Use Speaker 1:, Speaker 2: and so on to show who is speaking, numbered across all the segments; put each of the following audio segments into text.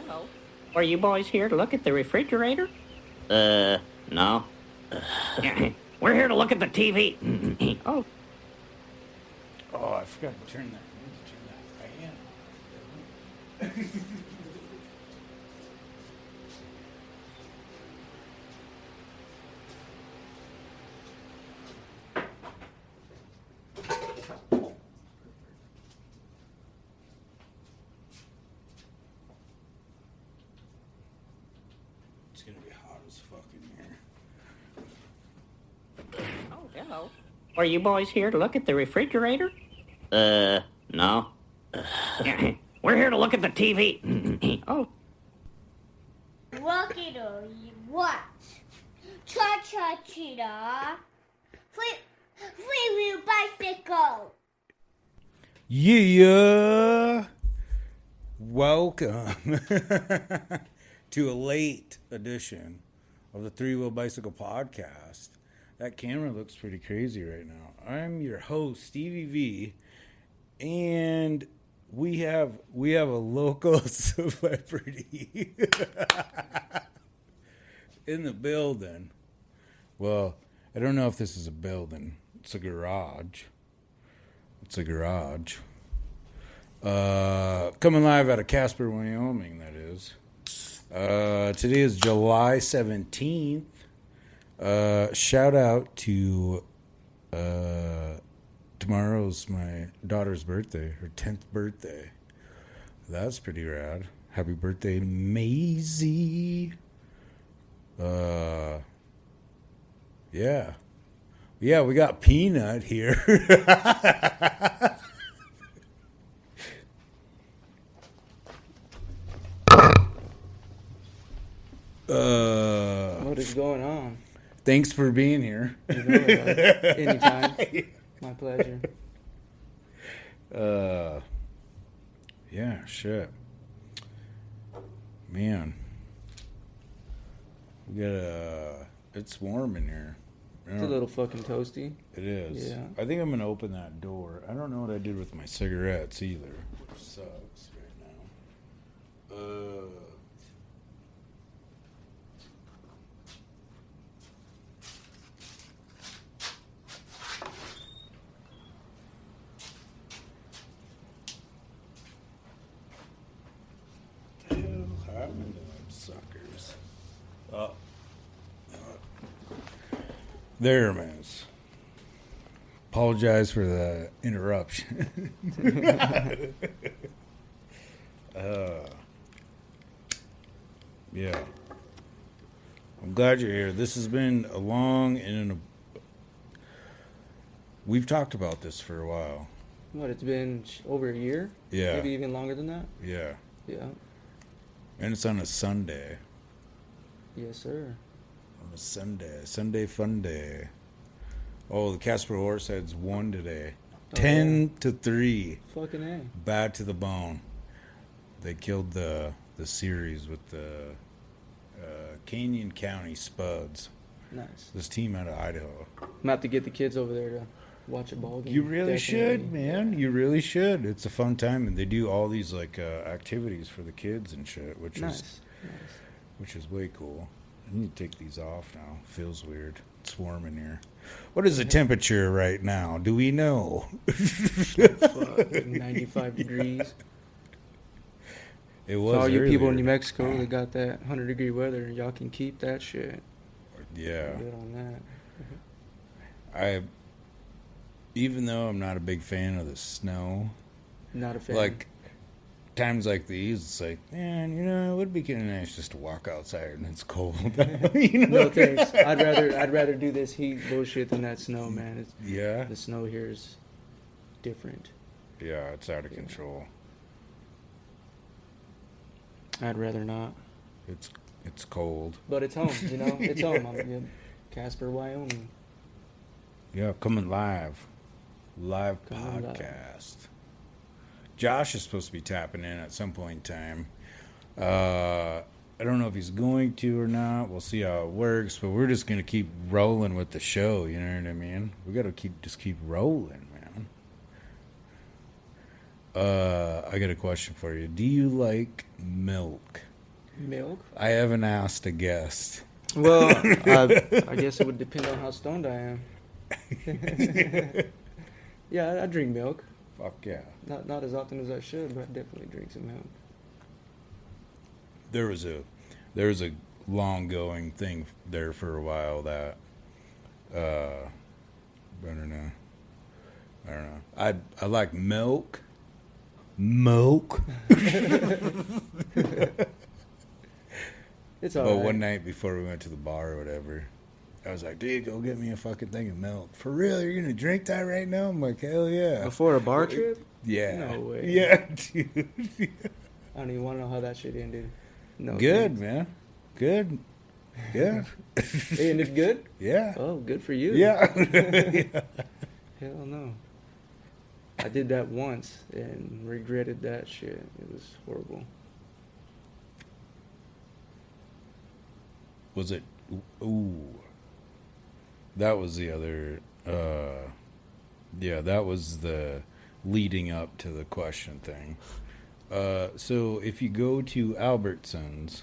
Speaker 1: Hello. Are you boys here to look at the refrigerator?
Speaker 2: No.
Speaker 1: We're here to look at the TV. Oh.
Speaker 3: Oh, I forgot to turn that fan. It's gonna be hot as fuck in here.
Speaker 1: Oh, hello. Are you boys here to look at the refrigerator?
Speaker 2: No.
Speaker 1: We're here to look at the TV. Oh.
Speaker 4: Rocky what? Cha-cha-cheetah. Free-wheel bicycle.
Speaker 3: Yeah. Welcome to a late edition of the Three Wheel Bicycle Podcast. That camera looks pretty crazy right now. I'm your host, Stevie V, and we have a local celebrity in the building. Well, I don't know if this is a building. It's a garage. Coming live out of Casper, Wyoming, that is. Today is July 17th. Shout out to tomorrow's my daughter's birthday, her 10th birthday. That's pretty rad. Happy birthday, Maisie. Yeah, we got Peanut here.
Speaker 5: What is going on?
Speaker 3: Thanks for being here.
Speaker 5: Anytime. My pleasure.
Speaker 3: Yeah, shit. Man. We got it's warm in here.
Speaker 5: It's a little fucking toasty.
Speaker 3: It is.
Speaker 5: Yeah.
Speaker 3: I think I'm going to open that door. I don't know what I did with my cigarettes either, which sucks right now. What the hell happened to them suckers? There, man. Apologize for the interruption. Yeah. I'm glad you're here. This has been a long we've talked about this for a while.
Speaker 5: What, it's been over a year?
Speaker 3: Yeah.
Speaker 5: Maybe even longer than that?
Speaker 3: Yeah.
Speaker 5: Yeah.
Speaker 3: And it's on a Sunday.
Speaker 5: Yes, sir.
Speaker 3: On a Sunday fun day. Oh, the Casper Horseheads won today. 10-3.
Speaker 5: Fucking A.
Speaker 3: Bad to the bone. They killed the series with the Canyon County Spuds.
Speaker 5: Nice.
Speaker 3: This team out of Idaho.
Speaker 5: I'm going to have to get the kids over there to watch a ball game.
Speaker 3: You really
Speaker 5: Definitely.
Speaker 3: should, man. You really should. It's a fun time, and they do all these like activities for the kids and shit, which is way cool. I need to take these off now. Feels weird. It's warm in here. What is the temperature right now? Do we know?
Speaker 5: Fuck, 95 degrees.
Speaker 3: It was.
Speaker 5: So all you people in New
Speaker 3: earlier.
Speaker 5: Mexico that got that 100-degree weather, y'all can keep that shit.
Speaker 3: Yeah.
Speaker 5: Good on that.
Speaker 3: Even though I'm not a big fan of the snow,
Speaker 5: Not a fan.
Speaker 3: like times like these, it's like, man, it would be kind of nice just to walk outside and it's cold.
Speaker 5: No thanks. I'd rather do this heat bullshit than that snow, man.
Speaker 3: Yeah.
Speaker 5: The snow here is different.
Speaker 3: Yeah, it's out of control.
Speaker 5: I'd rather not.
Speaker 3: It's cold.
Speaker 5: But it's home, It's home. I'm in Casper, Wyoming.
Speaker 3: Yeah, coming live. Live
Speaker 5: Coming live.
Speaker 3: podcast. Josh is supposed to be tapping in at some point in time. I don't know if he's going to or not. We'll see how it works, but we're just going to keep rolling with the show, you know what I mean? We got to keep rolling, man. I got a question for you. Do you like milk?
Speaker 5: Milk?
Speaker 3: I haven't asked a guest.
Speaker 5: Well, I guess it would depend on how stoned I am. Yeah, I drink milk.
Speaker 3: Fuck yeah.
Speaker 5: Not as often as I should, but I definitely drink some milk.
Speaker 3: There was a long going thing there for a while that I don't know. I like milk.
Speaker 5: It's
Speaker 3: But
Speaker 5: alright.
Speaker 3: one night before we went to the bar or whatever, I was like, dude, go get me a fucking thing of milk. For real, you're gonna drink that right now? I'm like, hell yeah.
Speaker 5: Before a bar trip?
Speaker 3: Yeah.
Speaker 5: No way.
Speaker 3: Yeah, dude.
Speaker 5: I don't even want to know how that shit ended. No.
Speaker 3: Good,
Speaker 5: thanks.
Speaker 3: man. Good. Yeah.
Speaker 5: It ended good?
Speaker 3: Yeah.
Speaker 5: Oh, good for you.
Speaker 3: Yeah.
Speaker 5: Hell no. I did that once and regretted that shit. It was horrible.
Speaker 3: Was it? Ooh. That was the other. Yeah, that was the leading up to the question thing. So if you go to Albertsons,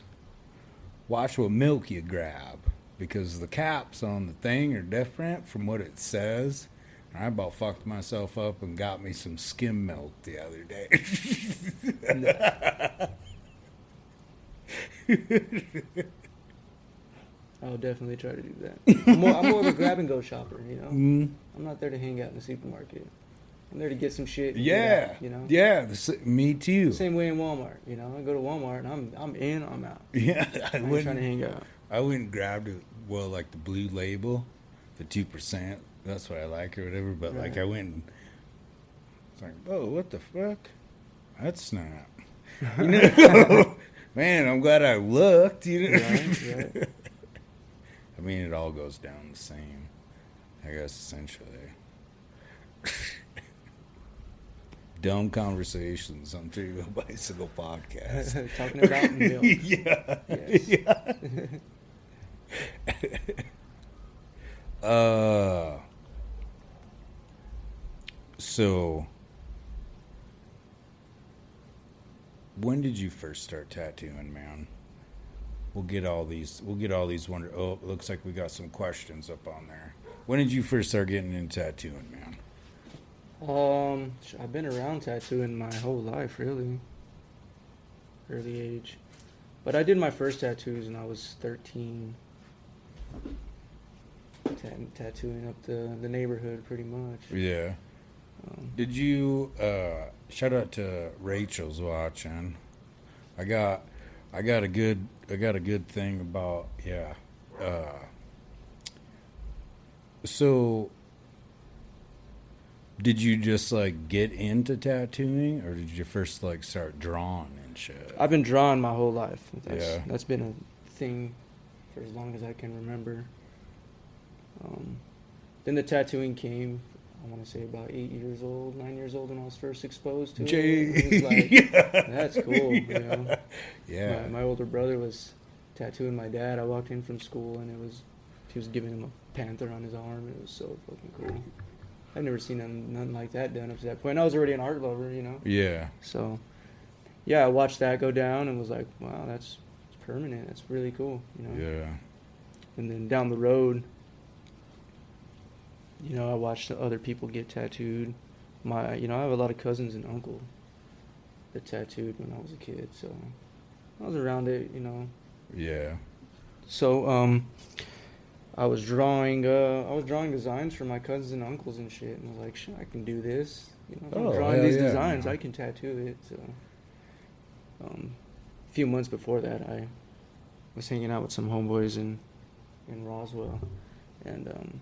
Speaker 3: watch what milk you grab, because the caps on the thing are different from what it says. I about fucked myself up and got me some skim milk the other day.
Speaker 5: I'll definitely try to do that. I'm more of a grab and go shopper, you know?
Speaker 3: Mm.
Speaker 5: I'm not there to hang out in the supermarket. I'm there to get some shit. And
Speaker 3: Yeah,
Speaker 5: get out, you know?
Speaker 3: yeah, me too.
Speaker 5: Same way in Walmart, you know? I go to Walmart and I'm in, I'm out.
Speaker 3: Yeah,
Speaker 5: I ain't trying to hang out.
Speaker 3: I went and grabbed it. Well, like the blue label, the 2%. That's what I like or whatever. But like
Speaker 5: Right.
Speaker 3: I went and it's like, oh, what the fuck? That's not. You know, man, I'm glad I looked. You know,
Speaker 5: Right.
Speaker 3: I mean, it all goes down the same, I guess, essentially. Dumb conversations on Three Wheel Bicycle Podcast.
Speaker 5: Talking about milk.
Speaker 3: Yeah.
Speaker 5: Yes.
Speaker 3: Yeah. So when did you first start tattooing, man? We'll get all these wonder. Oh, it looks like we got some questions up on there. When did you first start getting into tattooing, man?
Speaker 5: I've been around tattooing my whole life, really. Early age. But I did my first tattoos when I was 13. Tattooing up the neighborhood, pretty much.
Speaker 3: Yeah. Did you shout out to Rachel's watching? I got a good thing about so did you just like get into tattooing, or did you first like start drawing and shit?
Speaker 5: I've been drawing my whole life.
Speaker 3: Yeah.
Speaker 5: That's been a thing for as long as I can remember. Then the tattooing came, I want to say about 9 years old when I was first exposed to it. It was like,
Speaker 3: Yeah.
Speaker 5: that's cool, you know.
Speaker 3: Yeah.
Speaker 5: My older brother was tattooing my dad. I walked in from school and he was giving him a panther on his arm. It was so fucking cool. I've never seen nothing like that done up to that point. I was already an art lover, you know.
Speaker 3: Yeah.
Speaker 5: So, yeah, I watched that go down and was like, wow, that's permanent. That's really cool, you know.
Speaker 3: Yeah.
Speaker 5: And then down the road, you know, I watched other people get tattooed. I have a lot of cousins and uncles that tattooed when I was a kid, so I was around it, you know.
Speaker 3: Yeah.
Speaker 5: So, I was drawing designs for my cousins and uncles and shit, and I was like, shit, I can do this. You know, if I'm drawing
Speaker 3: hell
Speaker 5: these
Speaker 3: yeah,
Speaker 5: designs,
Speaker 3: man.
Speaker 5: I can tattoo it. So, a few months before that, I was hanging out with some homeboys in Roswell, and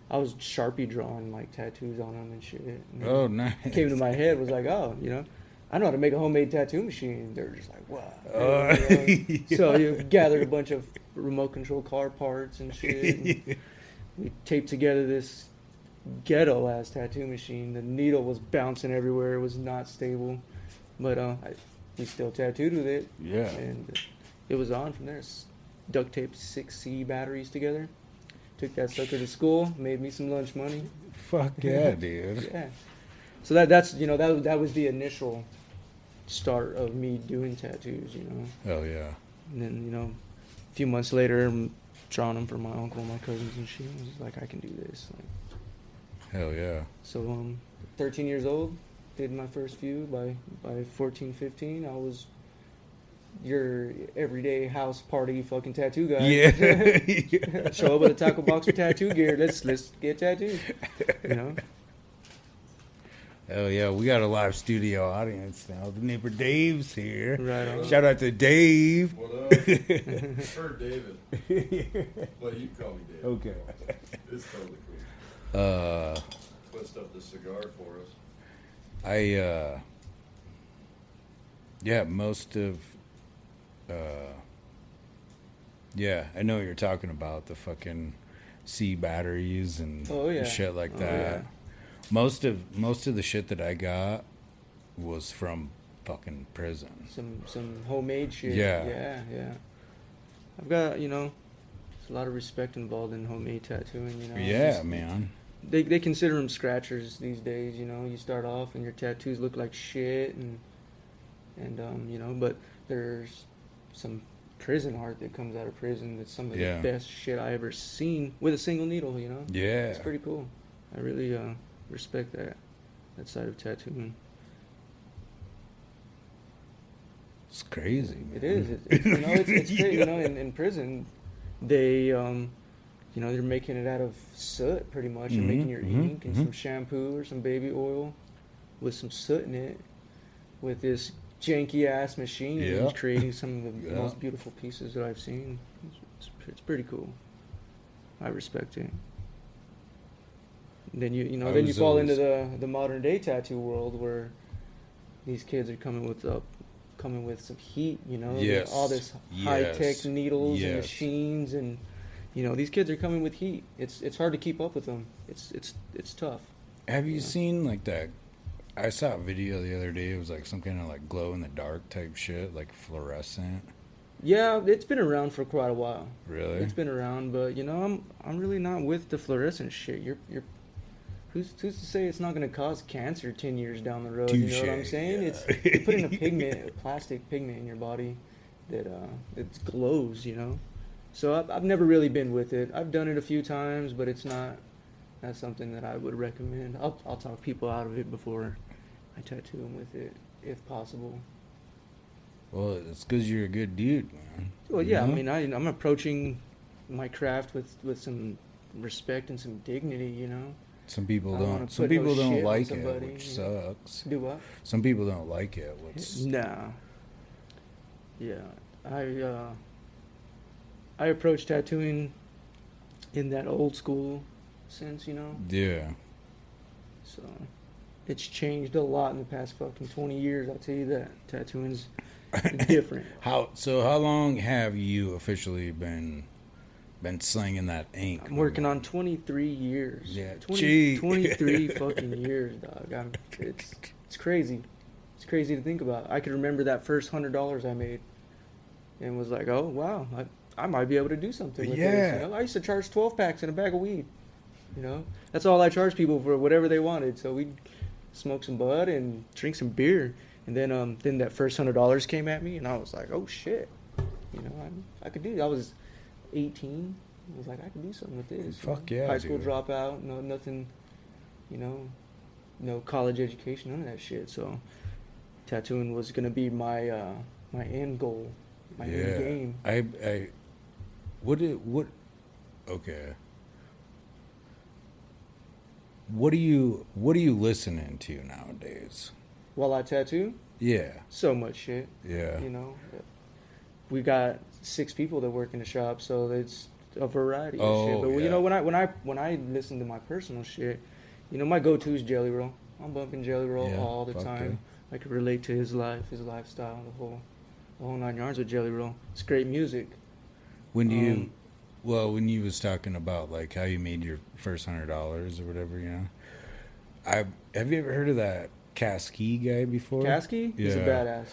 Speaker 5: I was Sharpie drawing like tattoos on them and shit. And
Speaker 3: Oh, nice.
Speaker 5: it came to my head, was like, oh, you know, I know how to make a homemade tattoo machine. They're just like, wow.
Speaker 3: Yeah.
Speaker 5: So you gathered a bunch of remote control car parts and shit. And we taped together this ghetto ass tattoo machine. The needle was bouncing everywhere. It was not stable, but we still tattooed with it.
Speaker 3: Yeah.
Speaker 5: And it was on from there. Duct taped 6C batteries together. Took that sucker to school. Made me some lunch money.
Speaker 3: Fuck yeah, dude.
Speaker 5: Yeah. So that was the initial start of me doing tattoos. You know.
Speaker 3: Hell yeah.
Speaker 5: And then, you know, a few months later, I'm drawing them for my uncle and my cousins and shit. I was like, I can do this. Like,
Speaker 3: Hell yeah.
Speaker 5: so, 13 years old, did my first few. By 14, 15, I was your everyday house party fucking tattoo guy.
Speaker 3: Yeah.
Speaker 5: Show up with a tackle box with tattoo gear. Let's get tattooed. You know?
Speaker 3: Hell yeah, we got a live studio audience now. The neighbor Dave's here.
Speaker 5: Right on.
Speaker 3: Shout out to Dave.
Speaker 6: What up? Or David. Well, you can call me David.
Speaker 3: Okay.
Speaker 6: It's totally cool. Twist up the cigar for us.
Speaker 3: Yeah, most of, yeah, I know what you're talking about, the fucking C batteries and
Speaker 5: Oh, yeah.
Speaker 3: shit like
Speaker 5: Oh,
Speaker 3: that.
Speaker 5: yeah.
Speaker 3: Most of the shit that I got was from fucking prison.
Speaker 5: Some homemade shit.
Speaker 3: Yeah.
Speaker 5: Yeah. I've got, you know, there's a lot of respect involved in homemade tattooing, you know.
Speaker 3: Yeah,
Speaker 5: Just-
Speaker 3: man.
Speaker 5: They consider them scratchers these days, you know. You start off and your tattoos look like shit and you know, but there's some prison art that comes out of prison that's some of
Speaker 3: Yeah.
Speaker 5: the best shit I ever seen with a single needle, you know.
Speaker 3: Yeah.
Speaker 5: It's pretty cool. I really respect that side of tattooing.
Speaker 3: It's crazy, man.
Speaker 5: It is. It's you know, it's great. You know, in prison, they, you know, they're making it out of soot pretty much, and making your ink and some shampoo or some baby oil with some soot in it, with this janky ass machine, and
Speaker 3: Yeah.
Speaker 5: he's creating some of the
Speaker 3: Yeah.
Speaker 5: most beautiful pieces that I've seen. It's pretty cool. I respect it. Then you know,
Speaker 3: I
Speaker 5: then you
Speaker 3: was
Speaker 5: fall
Speaker 3: always-
Speaker 5: into the modern day tattoo world where these kids are coming with some heat, you know,
Speaker 3: Yes.
Speaker 5: all this high tech
Speaker 3: Yes.
Speaker 5: needles and
Speaker 3: Yes.
Speaker 5: machines, and you know, these kids are coming with heat. It's hard to keep up with them. It's tough.
Speaker 3: Have you seen like that? I saw a video the other day. It was like some kind of like glow in the dark type shit, like fluorescent.
Speaker 5: Yeah, it's been around for quite a while.
Speaker 3: Really?
Speaker 5: It's been around, but you know, I'm really not with the fluorescent shit. You're who's to say it's not going to cause cancer 10 years down the road? You know what I'm
Speaker 3: Touche,
Speaker 5: saying?
Speaker 3: yeah.
Speaker 5: It's you put in a pigment, a plastic pigment in your body that it glows. You know, so I've never really been with it. I've done it a few times, but it's not something that I would recommend. I'll talk people out of it before I tattoo them with it, if possible.
Speaker 3: Well, it's because you're a good dude, man.
Speaker 5: Well,
Speaker 3: You
Speaker 5: yeah,
Speaker 3: know?
Speaker 5: I mean, I'm approaching my craft with some respect and some dignity, you know.
Speaker 3: Some people
Speaker 5: I don't wanna
Speaker 3: don't. Some
Speaker 5: put no
Speaker 3: people don't
Speaker 5: shit on
Speaker 3: like
Speaker 5: somebody,
Speaker 3: it, which
Speaker 5: you know?
Speaker 3: sucks.
Speaker 5: Do what?
Speaker 3: Some people don't like it. Which
Speaker 5: Nah. Yeah, I approach tattooing in that old school sense, you know.
Speaker 3: yeah.
Speaker 5: So it's changed a lot in the past fucking 20 years. I'll tell you that tattooing's different.
Speaker 3: How long have you officially been slinging that ink?
Speaker 5: I'm working on 23 years.
Speaker 3: Yeah,
Speaker 5: 20, 23 fucking years, dog. It's crazy. It's crazy to think about. I could remember that first $100 I made, and was like, oh wow, I might be able to do something with
Speaker 3: Yeah.
Speaker 5: this. You know? I used to charge 12 packs and a bag of weed. You know, that's all I charged people for whatever they wanted. So we'd smoke some bud and drink some beer, and then that first $100 came at me, and I was like, oh shit, you know, I could do. I was 18. I was like, I could do something with this.
Speaker 3: Fuck
Speaker 5: you know?
Speaker 3: yeah,
Speaker 5: High school
Speaker 3: dude.
Speaker 5: dropout, nothing, you know, no college education, none of that shit. So tattooing was gonna be my my end goal, my end game.
Speaker 3: Okay. What are you listening to nowadays?
Speaker 5: While I tattoo,
Speaker 3: Yeah.
Speaker 5: so much shit.
Speaker 3: Yeah.
Speaker 5: You know, we got 6 people that work in the shop, so it's a variety of
Speaker 3: Oh,
Speaker 5: shit. But
Speaker 3: yeah.
Speaker 5: you know, when I listen to my personal shit, you know, my go-to is Jelly Roll. I'm bumping Jelly Roll
Speaker 3: Yeah,
Speaker 5: all the
Speaker 3: fuck
Speaker 5: time. I could relate to his life, his lifestyle, the whole 9 yards with Jelly Roll. It's great music.
Speaker 3: When you was talking about like how you made your first $100 or whatever, you know, have you ever heard of that Kasky guy before?
Speaker 5: Kasky, he's a
Speaker 3: Yeah.
Speaker 5: badass.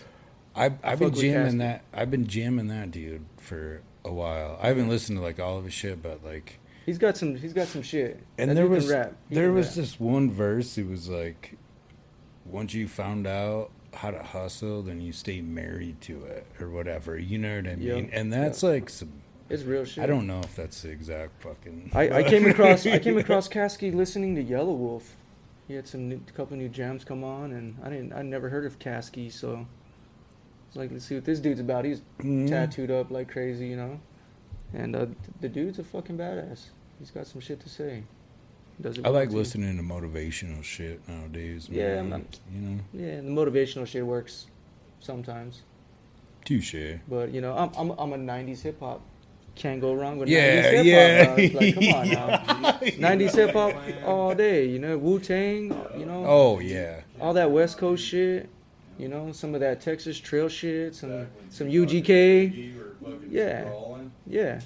Speaker 3: I've
Speaker 5: fuck
Speaker 3: been
Speaker 5: with
Speaker 3: jamming
Speaker 5: Kasky.
Speaker 3: that. I've been jamming that dude for a while. I haven't listened to like all of his shit, but like,
Speaker 5: He's got some shit.
Speaker 3: and
Speaker 5: That
Speaker 3: there
Speaker 5: dude
Speaker 3: was
Speaker 5: can rap. He
Speaker 3: there
Speaker 5: can
Speaker 3: was
Speaker 5: rap.
Speaker 3: this one verse. It was like, once you found out how to hustle, then you stay married to it or whatever. You know what I
Speaker 5: Yep.
Speaker 3: mean? And that's
Speaker 5: Yep.
Speaker 3: like some.
Speaker 5: It's real shit.
Speaker 3: I don't know if that's the exact fucking.
Speaker 5: I came across Kasky listening to Yellow Wolf. He had couple new jams come on, and I never heard of Kasky, so it's like, let's see what this dude's about. He's tattooed up like crazy, you know, and the dude's a fucking badass. He's got some shit to say. Does it
Speaker 3: I
Speaker 5: well,
Speaker 3: like
Speaker 5: too.
Speaker 3: listening to motivational shit nowadays.
Speaker 5: Yeah,
Speaker 3: man. You know,
Speaker 5: Yeah, the motivational shit works sometimes,
Speaker 3: touche.
Speaker 5: but you know, I'm a '90s hip hop. Can't go wrong with
Speaker 3: Yeah,
Speaker 5: 90s hip hop.
Speaker 3: yeah.
Speaker 5: It's like, come on now. 90s hip hop all day, you know, Wu-Tang, you know.
Speaker 3: Oh yeah.
Speaker 5: All that West Coast shit, you know, some of that Texas trail shit, some UGK. Yeah. Yeah.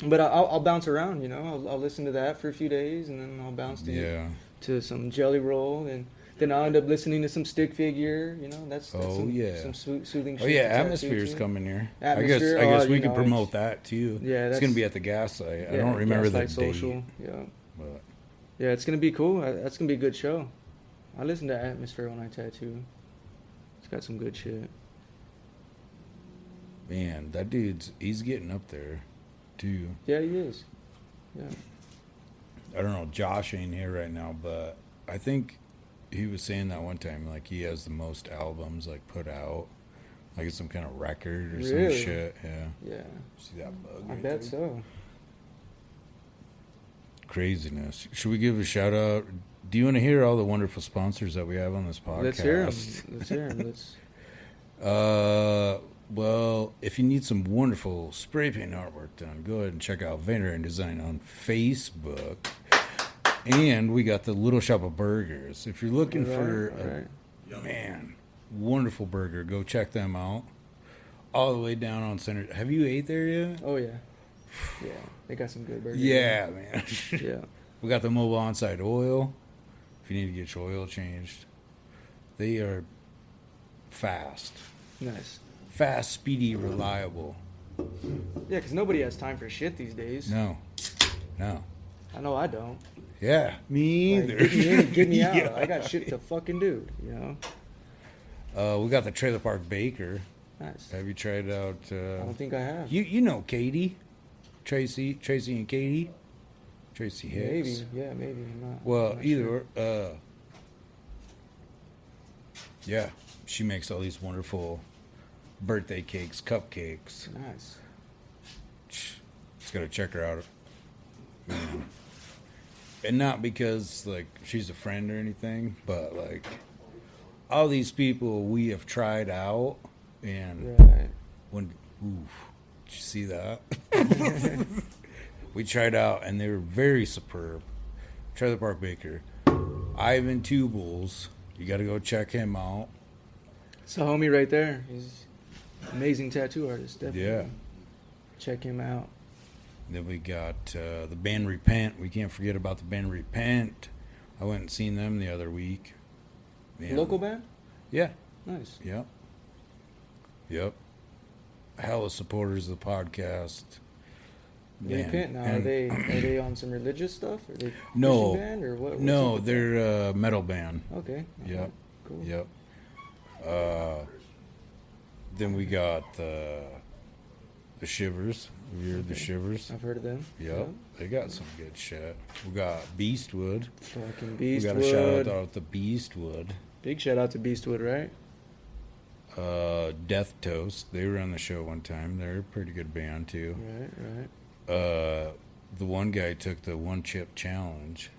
Speaker 5: But I'll bounce around, you know. I'll listen to that for a few days, and then I'll bounce to some Jelly Roll, and then I'll end up listening to some Stick Figure, you know. That's some soothing shit.
Speaker 3: Oh yeah,
Speaker 5: to tattoo
Speaker 3: Atmosphere's
Speaker 5: to.
Speaker 3: coming here.
Speaker 5: Atmosphere,
Speaker 3: I guess
Speaker 5: you
Speaker 3: we could
Speaker 5: know,
Speaker 3: promote that too.
Speaker 5: Yeah,
Speaker 3: it's
Speaker 5: that's
Speaker 3: gonna be at the gas site. I
Speaker 5: Yeah,
Speaker 3: don't remember the
Speaker 5: Gaslight
Speaker 3: date.
Speaker 5: Social. Yeah.
Speaker 3: But
Speaker 5: Yeah, it's gonna be cool. That's gonna be a good show. I listen to Atmosphere when I tattoo. It's got some good shit.
Speaker 3: man, that he's getting up there too.
Speaker 5: Yeah, he is. Yeah.
Speaker 3: I don't know, Josh ain't here right now, but I think he was saying that one time, like he has the most albums like put out, like it's some kind of record or some
Speaker 5: Really?
Speaker 3: shit. Yeah.
Speaker 5: Yeah.
Speaker 3: See that bug?
Speaker 5: I
Speaker 3: right
Speaker 5: bet
Speaker 3: there?
Speaker 5: so.
Speaker 3: Craziness. Should we give a shout out? Do you want to hear all the wonderful sponsors that we have on this podcast?
Speaker 5: Let's hear him. Let's hear him.
Speaker 3: Well, if you need some wonderful spray paint artwork done, go ahead and check out Vanderheiden Design on Facebook. And we got the Little Shop of Burgers. If you're looking for a man, wonderful burger, go check them out. All the way down on Center. Have you ate there yet?
Speaker 5: Oh yeah. Yeah. They got some good burgers.
Speaker 3: Yeah, man.
Speaker 5: Yeah.
Speaker 3: We got the mobile Onsite Oil. If you need to get your oil changed, they are fast.
Speaker 5: Nice.
Speaker 3: Fast, speedy, reliable.
Speaker 5: Yeah, because nobody has time for shit these days.
Speaker 3: No.
Speaker 5: I know I don't.
Speaker 3: Yeah, me
Speaker 5: Like,
Speaker 3: either.
Speaker 5: get me in, get me out.
Speaker 3: Yeah.
Speaker 5: I got shit to fucking do, you know?
Speaker 3: We got the Trailer Park Baker.
Speaker 5: Nice.
Speaker 3: Have you tried out?
Speaker 5: I don't think I have.
Speaker 3: You know Katie, Tracy and Katie, Tracy Hicks.
Speaker 5: Maybe. Yeah, maybe. I'm not.
Speaker 3: Well,
Speaker 5: I'm not
Speaker 3: either.
Speaker 5: sure.
Speaker 3: Yeah, she makes all these wonderful birthday cakes, cupcakes.
Speaker 5: Nice.
Speaker 3: Just gotta check her out. You know. And not because like she's a friend or anything, but like all these people we have tried out, and
Speaker 5: Right.
Speaker 3: when did you see that? We tried out and they were very superb. Trailer Park Baker, Ivan Two Bulls. You got to go check him out.
Speaker 5: It's a homie right there. He's an amazing tattoo artist. Definitely.
Speaker 3: Yeah.
Speaker 5: Check him out.
Speaker 3: Then we got the band Repent. We can't forget about the band Repent. I went and seen them the other week. Man.
Speaker 5: Local band?
Speaker 3: Yeah.
Speaker 5: Nice.
Speaker 3: Yep. Hella supporters of the podcast. Man.
Speaker 5: Repent now.
Speaker 3: And-
Speaker 5: Are they on some religious stuff? Are they
Speaker 3: No.
Speaker 5: Christian band or what? what's
Speaker 3: No,
Speaker 5: up with
Speaker 3: they're a metal band.
Speaker 5: that? Okay.
Speaker 3: Yep.
Speaker 5: Cool.
Speaker 3: Yep. Then we got the Shivers. Have you heard the Shivers?
Speaker 5: I've heard of them.
Speaker 3: Yep. They got some good shit. We got Beastwood.
Speaker 5: Fucking
Speaker 3: We
Speaker 5: Beastwood.
Speaker 3: got a shout out to Beastwood.
Speaker 5: Big shout out to Beastwood, right?
Speaker 3: Death Toast. They were on the show one time. They're a pretty good band too.
Speaker 5: Right.
Speaker 3: The one guy took the one chip challenge.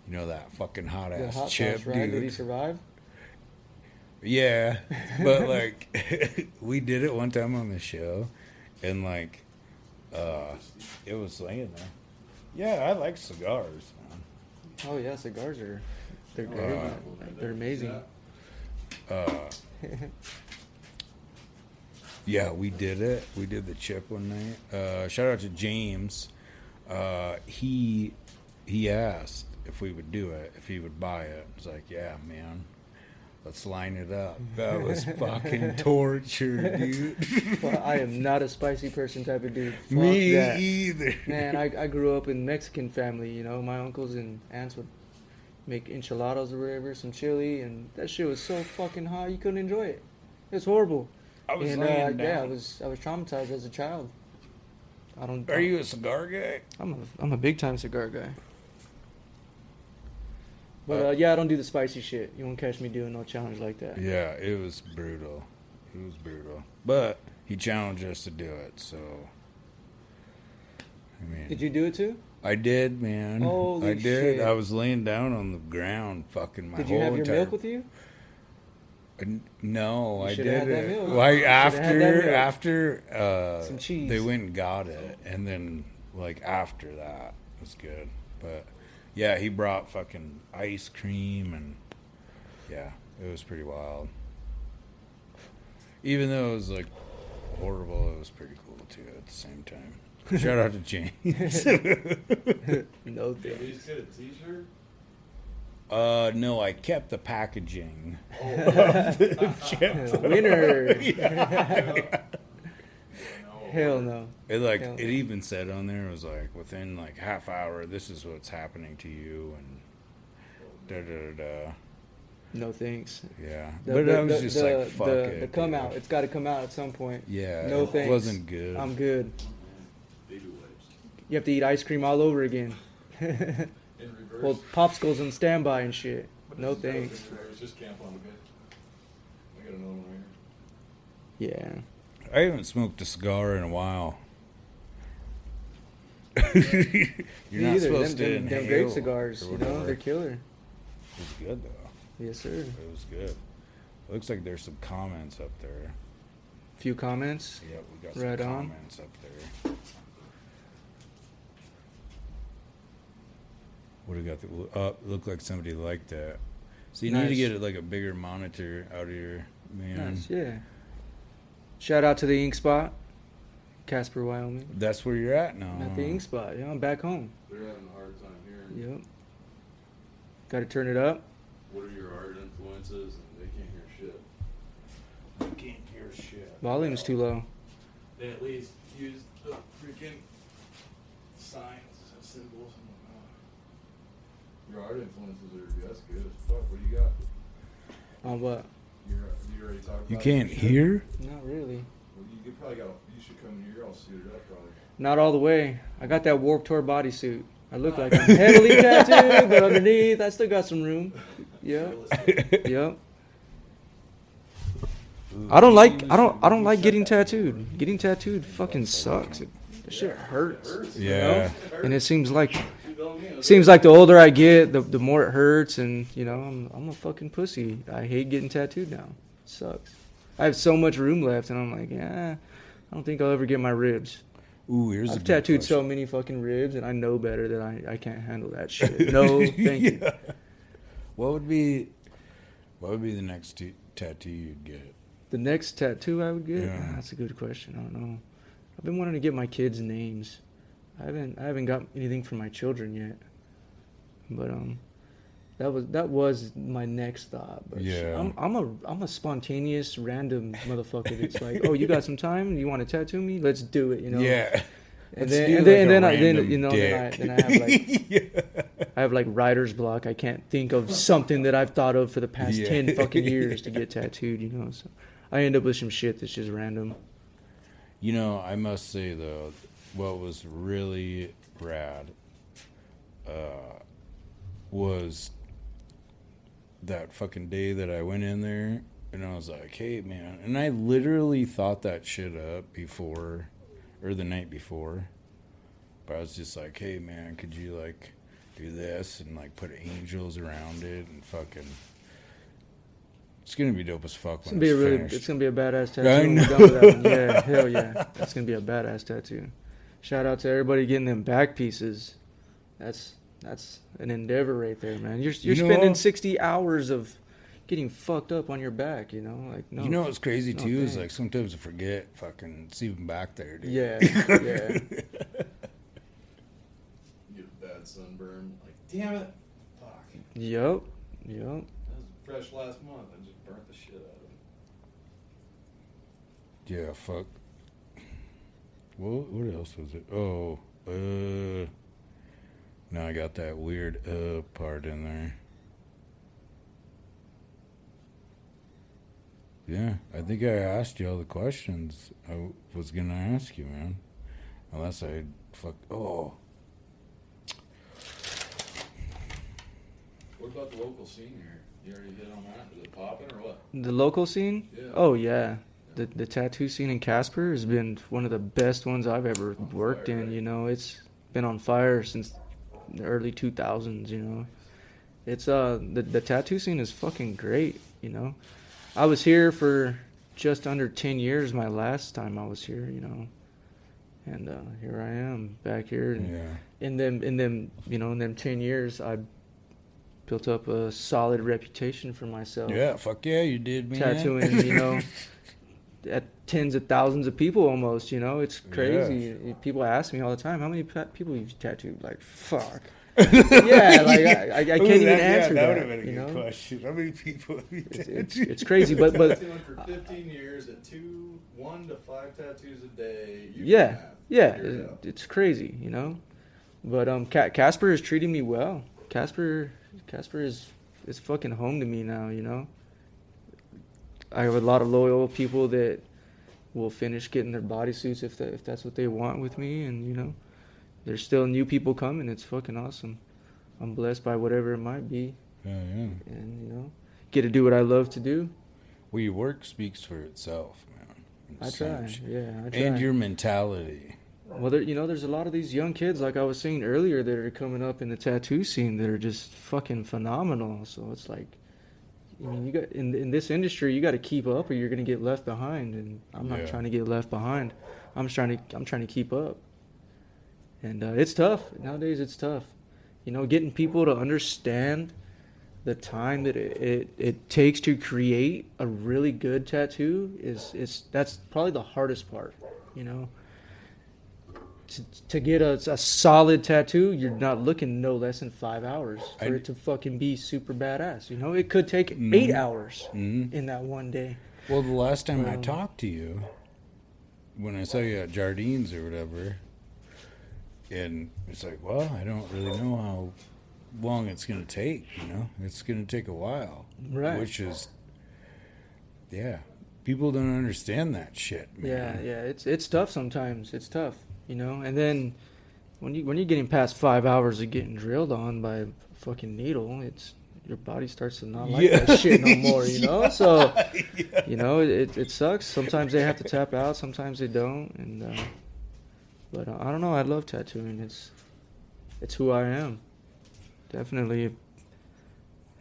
Speaker 3: You know that fucking hot
Speaker 5: The
Speaker 3: ass
Speaker 5: hot
Speaker 3: chip,
Speaker 5: sauce, right? Did he
Speaker 3: dude.
Speaker 5: survive?
Speaker 3: Yeah, but like we did it one time on the show, and like it was laying there. Yeah, I like cigars, man.
Speaker 5: Oh yeah, cigars they're great. Man. They're amazing.
Speaker 3: Yeah, we did it. We did the chip one night. Shout out to James. He asked if we would do it, if he would buy it. I was like, yeah, man. Let's line it up. That was fucking torture, dude.
Speaker 5: Well, I am not a spicy person type of dude. Fuck
Speaker 3: Me
Speaker 5: that.
Speaker 3: either.
Speaker 5: Man, I grew up in Mexican family, you know. My uncles and aunts would make enchiladas or whatever, some chili, and that shit was so fucking hot you couldn't enjoy it. It's horrible.
Speaker 3: I was
Speaker 5: And
Speaker 3: laying
Speaker 5: yeah, I
Speaker 3: down.
Speaker 5: was traumatized as a child. I don't.
Speaker 3: Are you a cigar guy?
Speaker 5: I'm a big time cigar guy. But yeah, I don't do the spicy shit. You won't catch me doing no challenge like that.
Speaker 3: Yeah, it was brutal. It was brutal. But he challenged us to do it, so. I mean,
Speaker 5: Did you do it too?
Speaker 3: I did, man.
Speaker 5: Holy
Speaker 3: I did.
Speaker 5: shit.
Speaker 3: I was laying down on the ground, fucking my
Speaker 5: Did
Speaker 3: whole
Speaker 5: you have your
Speaker 3: entire.
Speaker 5: milk with you?
Speaker 3: No,
Speaker 5: You
Speaker 3: I
Speaker 5: shoulda had that
Speaker 3: didn't.
Speaker 5: milk.
Speaker 3: Like
Speaker 5: You shoulda had that milk.
Speaker 3: after
Speaker 5: Some cheese.
Speaker 3: they went and got it, and then like after that it was good. But yeah, he brought fucking ice cream, and yeah, it was pretty wild. Even though it was like horrible, it was pretty cool too at the same time. Shout out to James.
Speaker 5: No
Speaker 6: Did you
Speaker 5: thanks.
Speaker 6: just get a T-shirt?
Speaker 3: No, I kept the packaging.
Speaker 5: Winner.
Speaker 6: No.
Speaker 5: Hell no.
Speaker 3: It like
Speaker 5: Hell
Speaker 3: it
Speaker 5: no.
Speaker 3: even said on there, it was like within like half hour, this is what's happening to you, and da da da da.
Speaker 5: No thanks.
Speaker 3: Yeah, but I was just like, fuck
Speaker 5: the
Speaker 3: it.
Speaker 5: come
Speaker 3: dude.
Speaker 5: out. It's got to come out at some point.
Speaker 3: Yeah,
Speaker 5: No
Speaker 3: it
Speaker 5: thanks.
Speaker 3: wasn't good.
Speaker 5: I'm good.
Speaker 6: Baby wipes.
Speaker 5: You have to eat ice cream all over again.
Speaker 6: In reverse.
Speaker 5: Well, popsicles on standby and shit. No
Speaker 6: Just goes in
Speaker 5: thanks.
Speaker 6: reverse. Just camp on the bed. I got another one right here.
Speaker 5: Yeah.
Speaker 3: I haven't smoked a cigar in a while. You're
Speaker 5: Me
Speaker 3: not
Speaker 5: either.
Speaker 3: supposed to
Speaker 5: Them
Speaker 3: inhale
Speaker 5: grape cigars,
Speaker 3: or
Speaker 5: you know,
Speaker 3: whatever.
Speaker 5: they're killer.
Speaker 3: It was good though.
Speaker 5: Yes, sir.
Speaker 3: It was good. Looks like there's some comments up there.
Speaker 5: Few comments.
Speaker 3: Yeah, we got some
Speaker 5: Right on.
Speaker 3: comments up there. What do we got? Looked like somebody liked that. So you need to
Speaker 5: Nice.
Speaker 3: get it like a bigger monitor out here, man.
Speaker 5: Nice, yeah. Shout out to the Ink Spot, Casper, Wyoming.
Speaker 3: That's where you're at now.
Speaker 5: I'm at the Ink Spot. Yeah, I'm back home.
Speaker 6: They're having a hard time hearing.
Speaker 5: Yep. Got to turn it up.
Speaker 6: What are your art influences? And they can't hear shit.
Speaker 3: I can't hear shit.
Speaker 5: Volume's too low.
Speaker 6: They at least use the freaking signs and symbols and whatnot. Your art influences are that's good as fuck. What do you got?
Speaker 5: On what?
Speaker 6: You already talked about
Speaker 3: You
Speaker 6: it
Speaker 3: can't
Speaker 6: and shit?
Speaker 3: hear?
Speaker 5: Not really.
Speaker 6: Well, you probably got. You should come here all suited up, probably.
Speaker 5: Not all the way. I got that Warped Tour bodysuit. I look like I'm heavily tattooed, but underneath I still got some room. Yep. Yep. I don't like getting tattooed. Getting tattooed fucking sucks. That shit hurts.
Speaker 3: Yeah.
Speaker 5: And it seems like the older I get, the more it hurts, and you know, I'm a fucking pussy. I hate getting tattooed now. It sucks. I have so much room left, and I'm like, yeah, I don't think I'll ever get my ribs.
Speaker 3: Ooh, here's a
Speaker 5: I've
Speaker 3: good
Speaker 5: tattooed
Speaker 3: question.
Speaker 5: so many fucking ribs, and I know better that I can't handle that shit. No, thank you.
Speaker 3: Yeah. What would be the next tattoo you'd get?
Speaker 5: The next tattoo I would get?
Speaker 3: Yeah.
Speaker 5: That's a good question. I don't know. I've been wanting to get my kids' names. I haven't got anything for my children yet. But that was my next thought. But
Speaker 3: Yeah.
Speaker 5: I'm a spontaneous random motherfucker. It's like, oh, you got some time? You want to tattoo me? Let's do it. You know.
Speaker 3: Yeah.
Speaker 5: And
Speaker 3: Let's
Speaker 5: then
Speaker 3: do
Speaker 5: and
Speaker 3: like a
Speaker 5: then I
Speaker 3: random
Speaker 5: you know
Speaker 3: dick.
Speaker 5: then I have like I have like writer's block. I can't think of something that I've thought of for the past
Speaker 3: Yeah.
Speaker 5: 10 fucking years to get tattooed. You know. So I end up with some shit that's just random.
Speaker 3: You know, I must say though, what was really rad was that fucking day that I went in there and I was like, hey man, and I literally thought that shit up before or the night before, but I was just like, hey man, could you like do this and like put angels around it and fucking it's gonna be dope as fuck
Speaker 5: It's
Speaker 3: when
Speaker 5: gonna be
Speaker 3: it's
Speaker 5: a
Speaker 3: finished.
Speaker 5: it's gonna be a badass tattoo.
Speaker 3: I
Speaker 5: when we're
Speaker 3: know.
Speaker 5: done with that one. Yeah, hell yeah, that's gonna be a badass tattoo. Shout out to everybody getting them back pieces. That's an endeavor right there, man. You're
Speaker 3: You know
Speaker 5: spending
Speaker 3: what?
Speaker 5: 60 hours of getting fucked up on your back. You know, like no.
Speaker 3: You know what's crazy
Speaker 5: no
Speaker 3: too is
Speaker 5: thanks.
Speaker 3: like sometimes I forget fucking it's even back there, dude.
Speaker 5: Yeah, yeah.
Speaker 6: You get a bad sunburn. Like, damn it. Fuck.
Speaker 5: Yup.
Speaker 6: That was fresh last month. I just burnt the shit out of it.
Speaker 3: Yeah, fuck. What else was it? Oh, now I got that weird part in there. Yeah, I think I asked you all the questions I was gonna ask you, man. Unless I Oh,
Speaker 6: What about the local scene here? You already hit on that? Is it popping or what?
Speaker 5: The local scene?
Speaker 6: Yeah.
Speaker 5: Oh yeah. The tattoo scene in Casper has been one of the best ones I've ever worked in. You know, it's been on fire since the early 2000s. You know, it's the tattoo scene is fucking great. You know, I was here for just under 10 years. My last time I was here. You know, and here I am back here. And
Speaker 3: yeah.
Speaker 5: in them 10 years, I built up a solid reputation for myself.
Speaker 3: Yeah, fuck yeah, you did, man.
Speaker 5: Tattooing, you know, at tens of thousands of people almost, you know, it's crazy. Yeah. People ask me all the time, how many people you've tattooed? Like, fuck. Yeah, like I can't even answer that.
Speaker 3: That would have been a
Speaker 5: good
Speaker 3: question. How many people have you tattooed?
Speaker 5: It's crazy, but
Speaker 6: for 15 years at 1 to 5 tattoos a day.
Speaker 5: Yeah, it's crazy, you know. But Casper is treating me well. Casper is fucking home to me now, you know. I have a lot of loyal people that will finish getting their bodysuits if that's what they want with me, and you know, there's still new people coming. It's fucking awesome. I'm blessed by whatever it might be.
Speaker 3: Yeah.
Speaker 5: And you know, get to do what I love to do.
Speaker 3: Well, your work speaks for itself, man.
Speaker 5: I try.
Speaker 3: And your mentality.
Speaker 5: Well, there's a lot of these young kids, like I was saying earlier, that are coming up in the tattoo scene that are just fucking phenomenal. So it's like, I mean, you got in this industry, you got to keep up, or you're gonna get left behind. And I'm not trying to get left behind. I'm trying to keep up. And it's tough nowadays. It's tough, you know, getting people to understand the time that it takes to create a really good tattoo that's probably the hardest part, you know. To get a solid tattoo, you're not looking no less than 5 hours for it to fucking be super badass. You know, it could take 8 hours in that one day.
Speaker 3: Well, the last time I talked to you, when I saw you at Jardines or whatever, and it's like, well, I don't really know how long it's going to take, you know? It's going to take a while.
Speaker 5: Right.
Speaker 3: Which is, people don't understand that shit, man.
Speaker 5: Yeah, it's tough sometimes. It's tough. You know, and then when you're getting past 5 hours of getting drilled on by a fucking needle, your body starts to not like that shit no more. You know, so you know it sucks. Sometimes they have to tap out, sometimes they don't. And but I don't know. I love tattooing. It's who I am. Definitely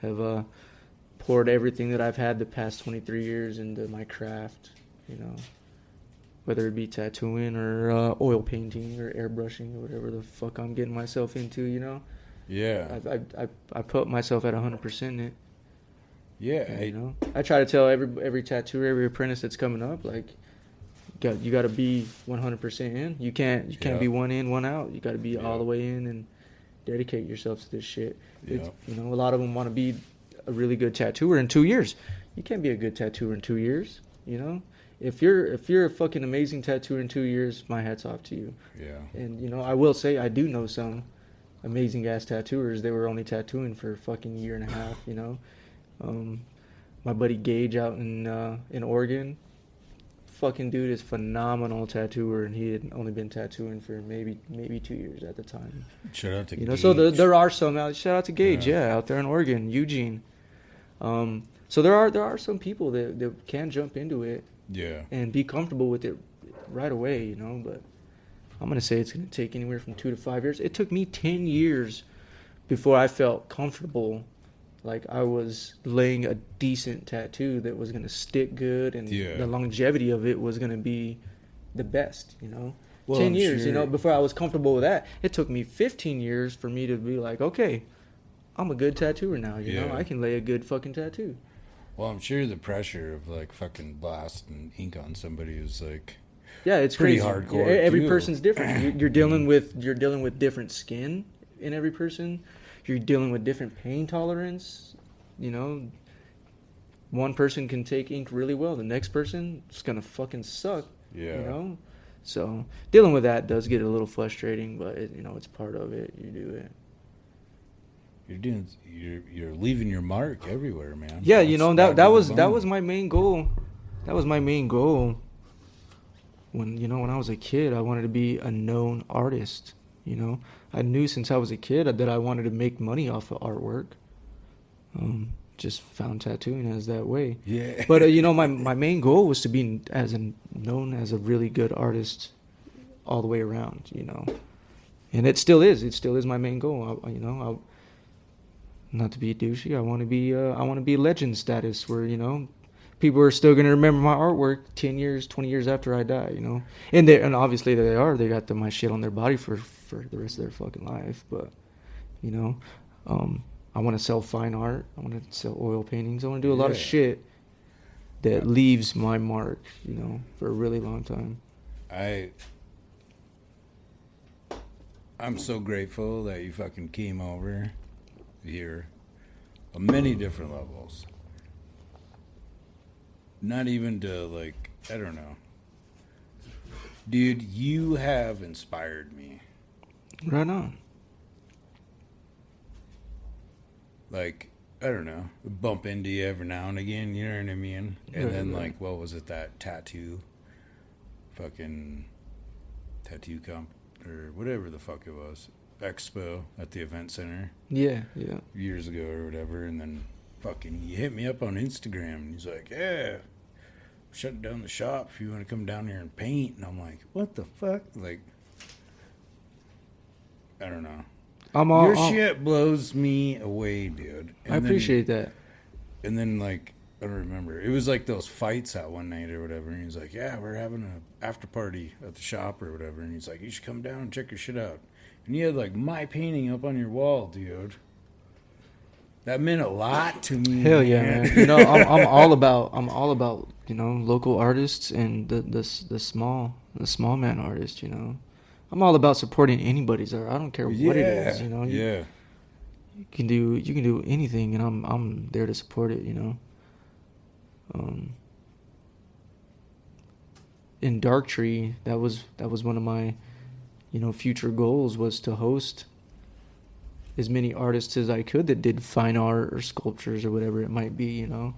Speaker 5: have poured everything that I've had the past 23 years into my craft. You know. Whether it be tattooing or oil painting or airbrushing or whatever the fuck I'm getting myself into, you know?
Speaker 3: Yeah.
Speaker 5: I put myself at 100% in it.
Speaker 3: Yeah.
Speaker 5: And, you know? I try to tell every tattooer, every apprentice that's coming up, like, you got to be 100% in. You can't be one in, one out. You got to be all the way in and dedicate yourself to this shit. You know, a lot of them want to be a really good tattooer in 2 years. You can't be a good tattooer in 2 years, you know? If you're a fucking amazing tattooer in 2 years, my hat's off to you.
Speaker 3: Yeah.
Speaker 5: And you know, I will say I do know some amazing ass tattooers. They were only tattooing for a fucking year and a half. You know, my buddy Gage out in Oregon, fucking dude is phenomenal tattooer, and he had only been tattooing for maybe 2 years at the time.
Speaker 3: Shout out to
Speaker 5: Gage.
Speaker 3: Know,
Speaker 5: so there are some out. Shout out to Gage, out there in Oregon, Eugene. So there are some people that can jump into it.
Speaker 3: Yeah.
Speaker 5: And be comfortable with it right away, you know. But I'm going to say it's going to take anywhere from 2 to 5 years. It took me 10 years before I felt comfortable, like I was laying a decent tattoo that was going to stick good, and the longevity of it was going to be the best, you know. Well, 10 years, you know, before I was comfortable with that. It took me 15 years for me to be like, okay, I'm a good tattooer now, you know. I can lay a good fucking tattoo.
Speaker 3: Well, I'm sure the pressure of like fucking blasting ink on somebody is like,
Speaker 5: it's
Speaker 3: pretty
Speaker 5: crazy.
Speaker 3: hardcore.
Speaker 5: Every person's different. You're dealing with different skin in every person. You're dealing with different pain tolerance. You know, one person can take ink really well. The next person is gonna fucking suck.
Speaker 3: Yeah.
Speaker 5: You know, so dealing with that does get a little frustrating, but it's part of it. You do it.
Speaker 3: You're leaving your mark everywhere, man.
Speaker 5: Yeah, that was my main goal that was my main goal. When I was a kid, I wanted to be a known artist. I knew since I was a kid that I wanted to make money off of artwork. Just found tattooing as that way.
Speaker 3: Yeah.
Speaker 5: But my main goal was to be known as a really good artist all the way around. And it still is. It still is my main goal. I not to be douchey. I want to be legend status where people are still going to remember my artwork 10 years, 20 years after I die. And obviously they are. They got my shit on their body for the rest of their fucking life. But I want to sell fine art. I want to sell oil paintings. I want to do a lot of shit that leaves my mark, for a really long time.
Speaker 3: I'm so grateful that you fucking came over here on many different levels. Not even to, like, I don't know. Dude, you have inspired me.
Speaker 5: Right on.
Speaker 3: Like, I don't know, bump into you every now and again, you know what I mean? And then, like, what was it, that tattoo comp, or whatever the fuck it was, expo at the event center.
Speaker 5: Yeah.
Speaker 3: Years ago or whatever, and then fucking he hit me up on Instagram, and he's like, yeah, shut down the shop if you want to come down here and paint. And I'm like, what the fuck? Like, I don't know. Your shit blows me away, dude. And
Speaker 5: I appreciate that.
Speaker 3: And then, like, I don't remember. It was like those fights that one night or whatever. And he's like, yeah, we're having an after party at the shop or whatever. And he's like, you should come down and check your shit out. And you had, like, my painting up on your wall, dude. That meant a lot to me.
Speaker 5: Hell yeah, man. I'm all about local artists and the small man artist. I'm all about supporting anybody's art. I don't care what it is. You can do anything, and I'm there to support it. In Dark Tree, that was one of my future goals, was to host as many artists as I could that did fine art or sculptures or whatever it might be, And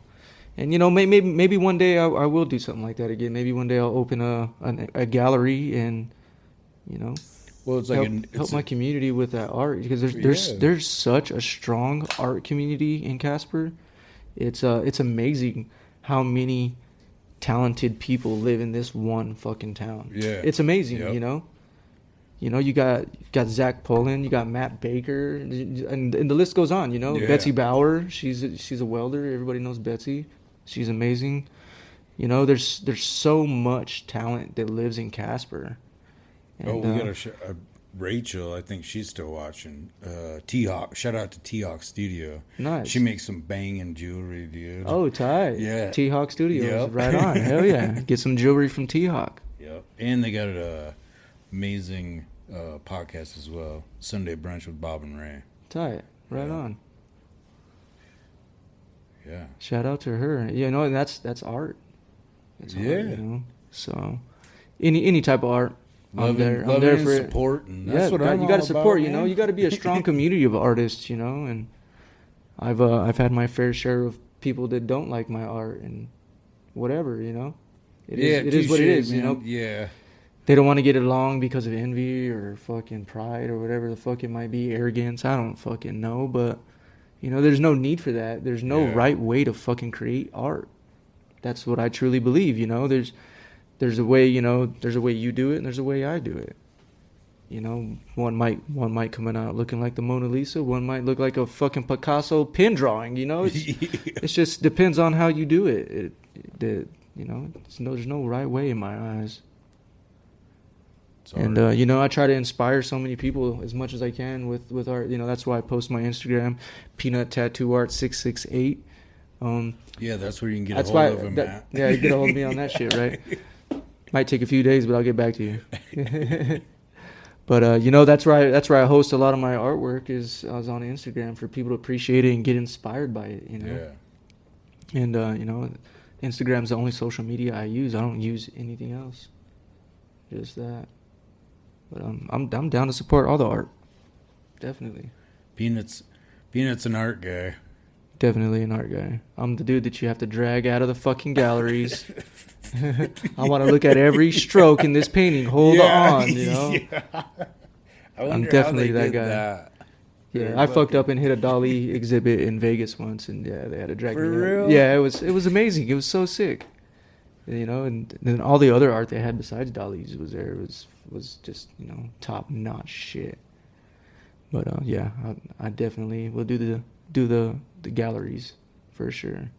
Speaker 5: maybe one day I will do something like that again. Maybe one day I'll open a gallery and
Speaker 3: well, it's like
Speaker 5: help my community with that art, because there's such a strong art community in Casper. It's amazing how many talented people live in this one fucking town. Yeah, it's amazing. Yep. You got Zach Pullen, you got Matt Baker, and the list goes on. Betsy Bauer, she's a welder. Everybody knows Betsy. She's amazing. There's so much talent that lives in Casper. And,
Speaker 3: we got Rachel. I think she's still watching. T-Hawk. Shout out to T-Hawk Studio. Nice. She makes some banging jewelry, dude.
Speaker 5: Oh, tight. Yeah. T-Hawk Studios. Yep. Right on. Hell yeah. Get some jewelry from T-Hawk.
Speaker 3: Yep. And they got an amazing podcast as well. Sunday Brunch with Bob and Ray.
Speaker 5: Tight. Right on.
Speaker 3: Yeah.
Speaker 5: Shout out to her. And that's art. That's art, So any type of art. I'm there for it.
Speaker 3: Support, and that's what
Speaker 5: you got to support. You got to be a strong community of artists. And I've had my fair share of people that don't like my art and whatever. It is what it is.
Speaker 3: Man. Yeah.
Speaker 5: They don't want to get along because of envy or fucking pride or whatever the fuck it might be, arrogance. I don't fucking know, but there's no need for that. There's no right way to fucking create art. That's what I truly believe. There's a way, there's a way you do it, and there's a way I do it. One might come out looking like the Mona Lisa, one might look like a fucking Picasso pen drawing. It just depends on how you do it. There's no right way in my eyes. And I try to inspire so many people as much as I can with art. That's why I post my Instagram, Pnut Tattoo Art 668.
Speaker 3: That's where you can get a hold of him at.
Speaker 5: Yeah, you get a hold of me on that shit, right? Might take a few days, but I'll get back to you. But that's where I host a lot of my artwork. I was on Instagram for people to appreciate it and get inspired by it. Yeah. And Instagram's the only social media I use. I don't use anything else. Just that. But I'm down to support all the art. Definitely.
Speaker 3: Peanut's an art guy.
Speaker 5: Definitely an art guy. I'm the dude that you have to drag out of the fucking galleries. I want to look at every stroke in this painting. Hold on, you know.
Speaker 3: Yeah. I
Speaker 5: I'm
Speaker 3: wonder
Speaker 5: definitely
Speaker 3: how they
Speaker 5: that
Speaker 3: did
Speaker 5: guy.
Speaker 3: that.
Speaker 5: Yeah,
Speaker 3: They're
Speaker 5: I fucked
Speaker 3: fucking-
Speaker 5: up and hit a Dali exhibit in Vegas once, and yeah, they had to drag
Speaker 3: For
Speaker 5: me
Speaker 3: real?
Speaker 5: out. Yeah, it was amazing. It was so sick, you know. And then all the other art they had besides Dali's was there. It was just, you know, top notch shit. But yeah, I definitely will do the galleries for sure.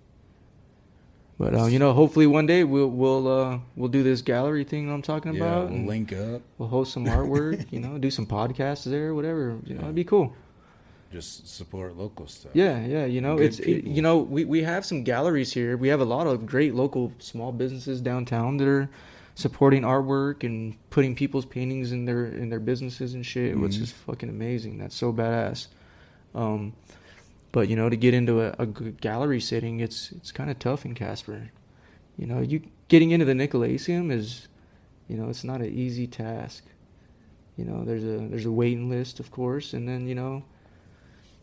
Speaker 5: But you know, hopefully one day we'll do this gallery thing I'm talking
Speaker 3: Yeah,
Speaker 5: about.
Speaker 3: we'll
Speaker 5: and
Speaker 3: link up.
Speaker 5: We'll host some artwork, you know, do some podcasts there, whatever. You know, it'd be cool.
Speaker 3: Just support local stuff.
Speaker 5: Yeah, you know,
Speaker 3: Good people.
Speaker 5: you know, we have some galleries here. We have a lot of great local small businesses downtown that are supporting artwork and putting people's paintings in their businesses and shit, which is fucking amazing. That's so badass. But you know, to get into a good gallery setting, it's kind of tough in Casper. You know, you getting into the Nicolaseum is, you know, it's not an easy task. You know, there's a waiting list, of course, and then, you know,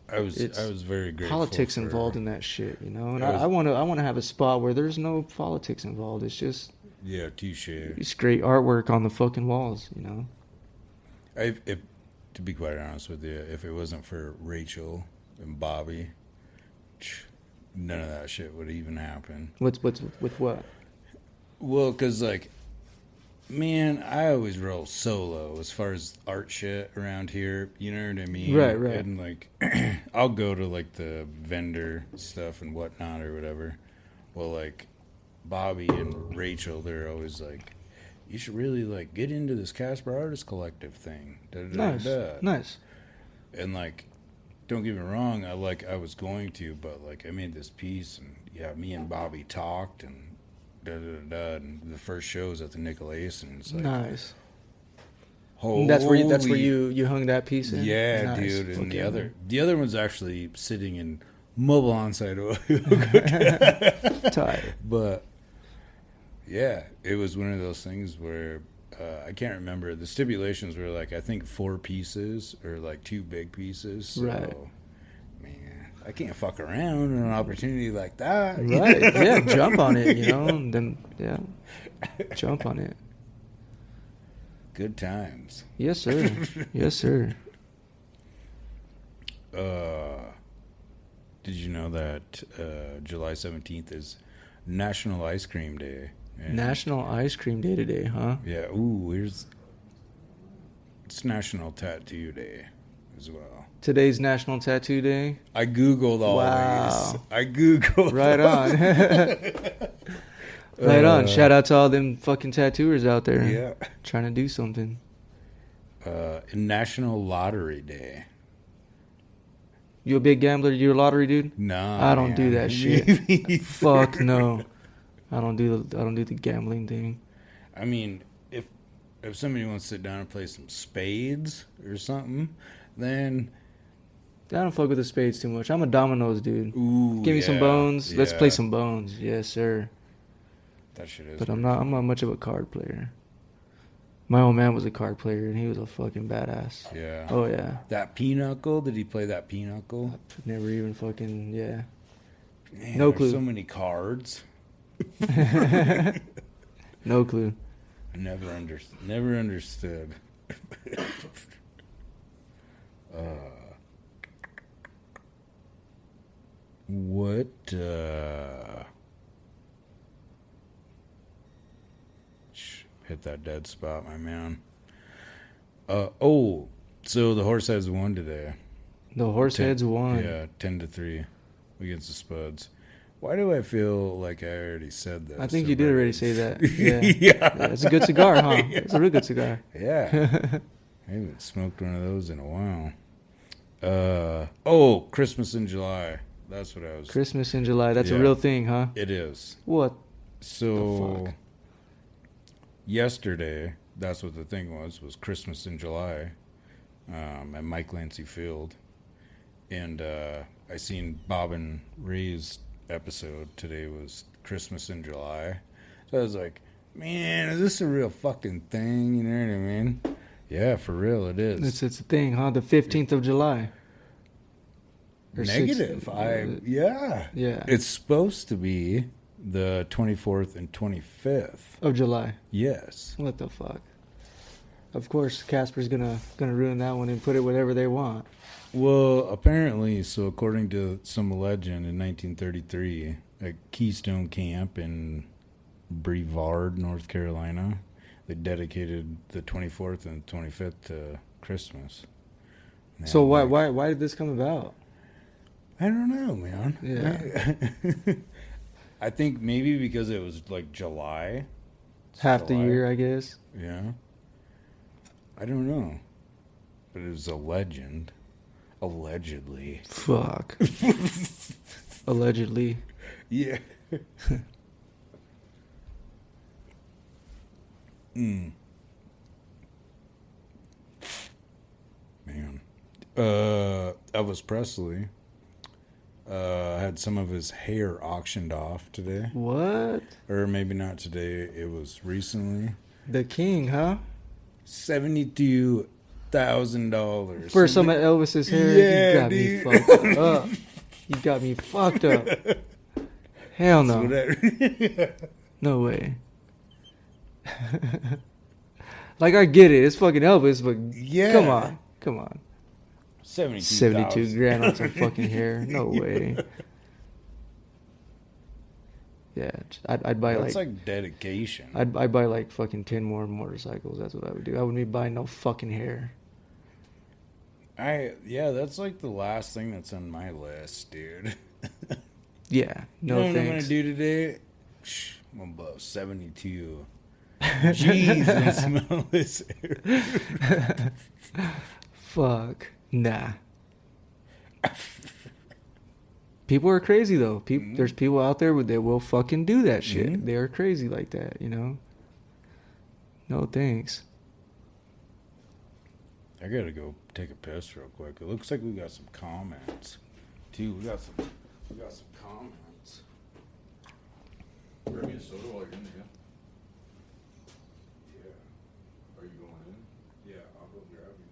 Speaker 3: I was very grateful.
Speaker 5: politics
Speaker 3: for,
Speaker 5: involved in that shit, you know. And
Speaker 3: I was-
Speaker 5: I want to have a spot where there's no politics involved. It's just
Speaker 3: Yeah, touche.
Speaker 5: it's great artwork on the fucking walls, you know.
Speaker 3: If to be quite honest with you, if it wasn't for Rachel and Bobby, none of that shit would even happen.
Speaker 5: What's with what?
Speaker 3: Well, because, like, man, I always roll solo as far as art shit around here. You know what I mean?
Speaker 5: Right.
Speaker 3: And, like, I'll go to, like, the vendor stuff and whatnot or whatever. Well, like, Bobby and Rachel, they're always like, you should really, like, get into this Casper Artist Collective thing.
Speaker 5: Nice.
Speaker 3: And, like, don't get me wrong, I was going to, but, like, I made this piece, and, yeah, me and Bobby talked, and and the first show was at the Nicholas, and it's like,
Speaker 5: Nice.
Speaker 3: holy,
Speaker 5: That's where you hung that piece in.
Speaker 3: yeah,
Speaker 5: Nice.
Speaker 3: dude. And
Speaker 5: Okay.
Speaker 3: the other one's actually sitting in mobile Onsite Oil.
Speaker 5: Tight.
Speaker 3: But yeah, it was one of those things where I can't remember. The stipulations were like, I think 4 pieces or like 2 big pieces. So,
Speaker 5: Right.
Speaker 3: man, I can't fuck around on an opportunity like that.
Speaker 5: Right. Yeah, jump on it, you know. And then yeah, jump on it.
Speaker 3: Good times.
Speaker 5: Yes, sir. Yes, sir.
Speaker 3: Did you know that July 17th is National Ice Cream Day? And
Speaker 5: National Ice Cream Day today, huh?
Speaker 3: yeah, it's National Tattoo Day as well.
Speaker 5: Today's National Tattoo Day.
Speaker 3: I Googled all
Speaker 5: Wow.
Speaker 3: these. I Googled.
Speaker 5: Right on. Right on. Shout out to all them fucking tattooers out there.
Speaker 3: Yeah.
Speaker 5: Trying to do something.
Speaker 3: National Lottery Day.
Speaker 5: You a big gambler? You a lottery dude?
Speaker 3: Nah,
Speaker 5: I don't do
Speaker 3: man.
Speaker 5: that shit. Fuck no. I don't do the gambling thing.
Speaker 3: I mean, if somebody wants to sit down and play some spades or something, then
Speaker 5: I don't fuck with the spades too much. I'm a dominoes dude.
Speaker 3: ooh,
Speaker 5: Give me some
Speaker 3: yeah,
Speaker 5: bones. Let's play
Speaker 3: yeah.
Speaker 5: some bones. Yes, sir.
Speaker 3: That shit is.
Speaker 5: But I'm not much of a card player. My old man was a card player and he was a fucking badass.
Speaker 3: Yeah.
Speaker 5: Oh yeah.
Speaker 3: That pinochle? Did he play that pinochle?
Speaker 5: Never even fucking yeah.
Speaker 3: Man,
Speaker 5: No
Speaker 3: there's
Speaker 5: clue.
Speaker 3: So many cards.
Speaker 5: No clue.
Speaker 3: I never understood. What? Hit that dead spot, my man. So the horse has won today.
Speaker 5: The horse heads won.
Speaker 3: Yeah, 10-3 against the Spuds. Why do I feel like I already said that?
Speaker 5: I think you did already say that. Yeah.
Speaker 3: Yeah.
Speaker 5: It's a good cigar, huh? It's a real good cigar.
Speaker 3: Yeah. I haven't smoked one of those in a while. Christmas in July. That's what I was.
Speaker 5: Christmas in July. That's a
Speaker 3: Yeah.
Speaker 5: real thing, huh?
Speaker 3: It is.
Speaker 5: What?
Speaker 3: So,
Speaker 5: fuck?
Speaker 3: yesterday, that's what the thing was Christmas in July at Mike Lancy Field. And I seen Bob and Ray's episode today was Christmas in July. So I was like, man, is this a real fucking thing? You know what I mean? Yeah, for real, it is.
Speaker 5: It's a thing, huh? The 15th of July. Or
Speaker 3: Negative. Yeah.
Speaker 5: Yeah.
Speaker 3: It's supposed to be the 24th and 25th.
Speaker 5: Of July.
Speaker 3: Yes.
Speaker 5: What the fuck? Of course, Casper's gonna ruin that one and put it whatever they want.
Speaker 3: Well, apparently, so according to some legend, in 1933, at Keystone Camp in Brevard, North Carolina, they dedicated the 24th and 25th to Christmas. And
Speaker 5: So
Speaker 3: they had,
Speaker 5: why did this come about?
Speaker 3: I don't know, man.
Speaker 5: Yeah.
Speaker 3: I think maybe because it was like July. It's
Speaker 5: Half the
Speaker 3: July.
Speaker 5: year, I guess.
Speaker 3: Yeah. I don't know. But it was a legend. Allegedly.
Speaker 5: Fuck. Allegedly.
Speaker 3: Yeah. Man. Elvis Presley had some of his hair auctioned off today.
Speaker 5: What?
Speaker 3: Or maybe not today. It was recently.
Speaker 5: The king, huh?
Speaker 3: $72,000
Speaker 5: For some of Elvis's hair,
Speaker 3: Yeah,
Speaker 5: you got
Speaker 3: dude.
Speaker 5: me fucked up. You got me fucked up. Hell no.
Speaker 3: Whatever.
Speaker 5: No way. Like, I get it. It's fucking Elvis, but
Speaker 3: Yeah.
Speaker 5: come on. Come on.
Speaker 3: 72,000.
Speaker 5: 72 grand on some fucking hair. No way. Yeah. I'd buy
Speaker 3: That's
Speaker 5: like
Speaker 3: dedication.
Speaker 5: I'd buy like fucking 10 more motorcycles. That's what I would do. I wouldn't be buying no fucking hair.
Speaker 3: Yeah, that's like the last thing that's on my list, dude.
Speaker 5: Yeah. No
Speaker 3: you know what I'm
Speaker 5: thanks.
Speaker 3: gonna do today? I'm gonna blow 72. Jeez, and smell this hair.
Speaker 5: Fuck. Nah. People are crazy though. There's people out there that will fucking do that shit.
Speaker 3: Mhm.
Speaker 5: They are crazy like that, you know. No thanks.
Speaker 3: I gotta go take a piss real quick. It looks like we got some comments, too. We got some comments.
Speaker 6: Bring me a soda while you're in there.
Speaker 3: Yeah,
Speaker 6: Are you going in?
Speaker 3: yeah. I'll go grab you.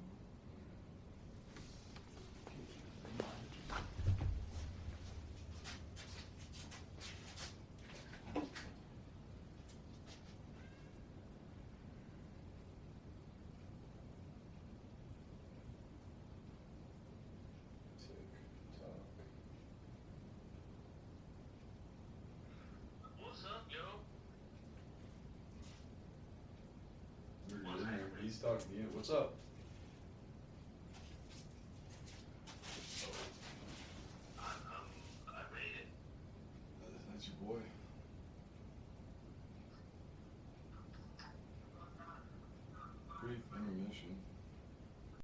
Speaker 6: You're in there. He's talking to you. What's up? That's your boy. Brief intermission.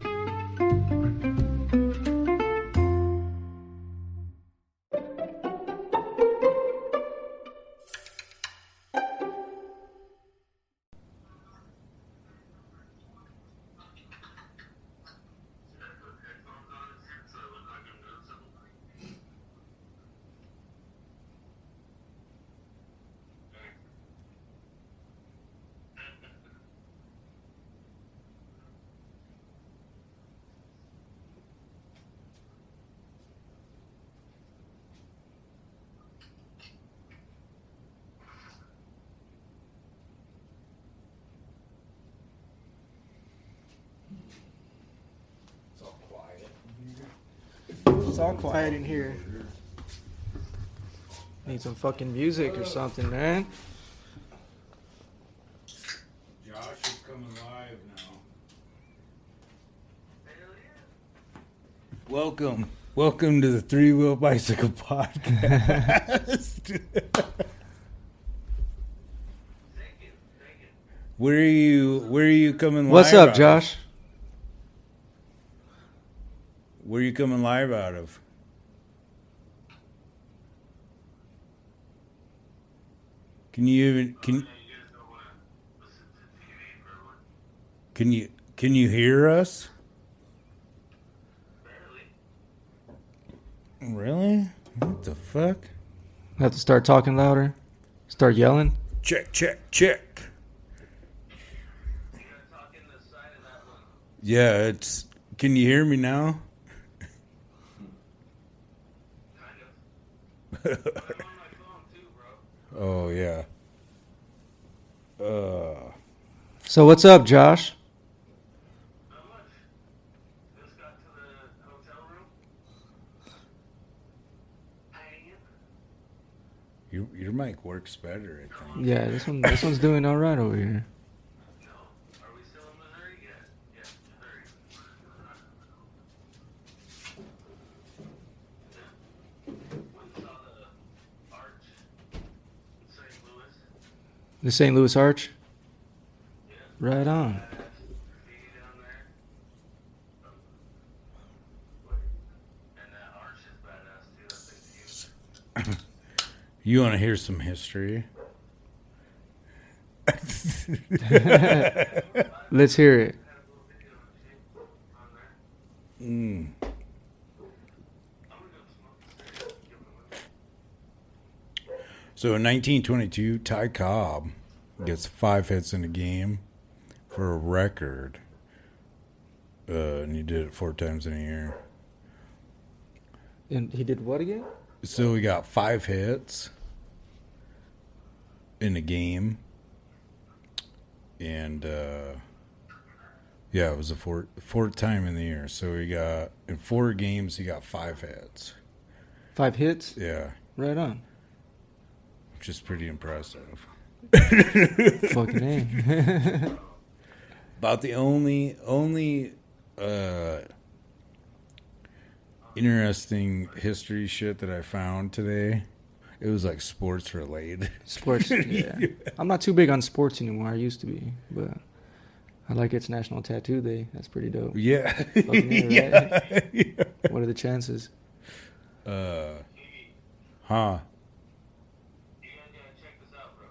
Speaker 3: It's all quiet.
Speaker 5: It's all quiet in here. Need some fucking music or something, man.
Speaker 3: Josh is coming live now. Welcome to the Three Wheel Bicycle Podcast. Where are you coming live?
Speaker 5: What's up,
Speaker 3: out of?
Speaker 5: Josh?
Speaker 3: Where are you coming live out of? Can you hear us? Really? What the fuck?
Speaker 5: Have to start talking louder? Start yelling?
Speaker 3: Check. Yeah, it's. Can you hear me now? Oh yeah.
Speaker 5: So what's up, Josh?
Speaker 3: Your mic works better, I think.
Speaker 5: Yeah, this one's doing all right over here. The St. Louis Arch? Right on.
Speaker 3: You want to hear some history?
Speaker 5: Let's hear it.
Speaker 3: So in 1922, Ty Cobb gets 5 hits in a game for a record. And he did it 4 times in a year.
Speaker 5: And he did what again?
Speaker 3: So we got 5 hits in a game. And, yeah, it was a fourth time in the year. So we got, in 4 games, he got 5 hits.
Speaker 5: 5 hits?
Speaker 3: Yeah,
Speaker 5: Right on.
Speaker 3: which is pretty impressive.
Speaker 5: Fucking A.
Speaker 3: About the only interesting history shit that I found today, it was like sports related.
Speaker 5: Sports, yeah. I'm not too big on sports anymore. I used to be, but I like it's National Tattoo Day. That's pretty dope.
Speaker 3: Yeah.
Speaker 5: Fucking A, right?
Speaker 3: Yeah.
Speaker 5: What are the chances?
Speaker 3: Huh.
Speaker 7: You guys gotta check this out, bro.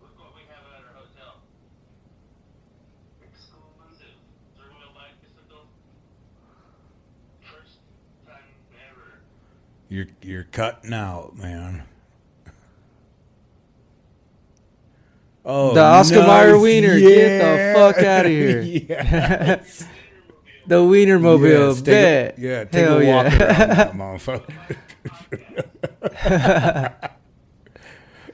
Speaker 7: Look what we have at our hotel. Exclusive 3-wheel bicycle. First time ever.
Speaker 3: You're cutting out, man. Oh,
Speaker 5: The Oscar
Speaker 3: nice.
Speaker 5: Mayer Wiener.
Speaker 3: Yeah.
Speaker 5: Get the fuck out of here.
Speaker 3: Yes.
Speaker 5: The Wienermobile.
Speaker 3: Yes,
Speaker 5: Bet.
Speaker 3: take
Speaker 5: Hell
Speaker 3: a walk
Speaker 5: yeah.
Speaker 3: around that motherfucker.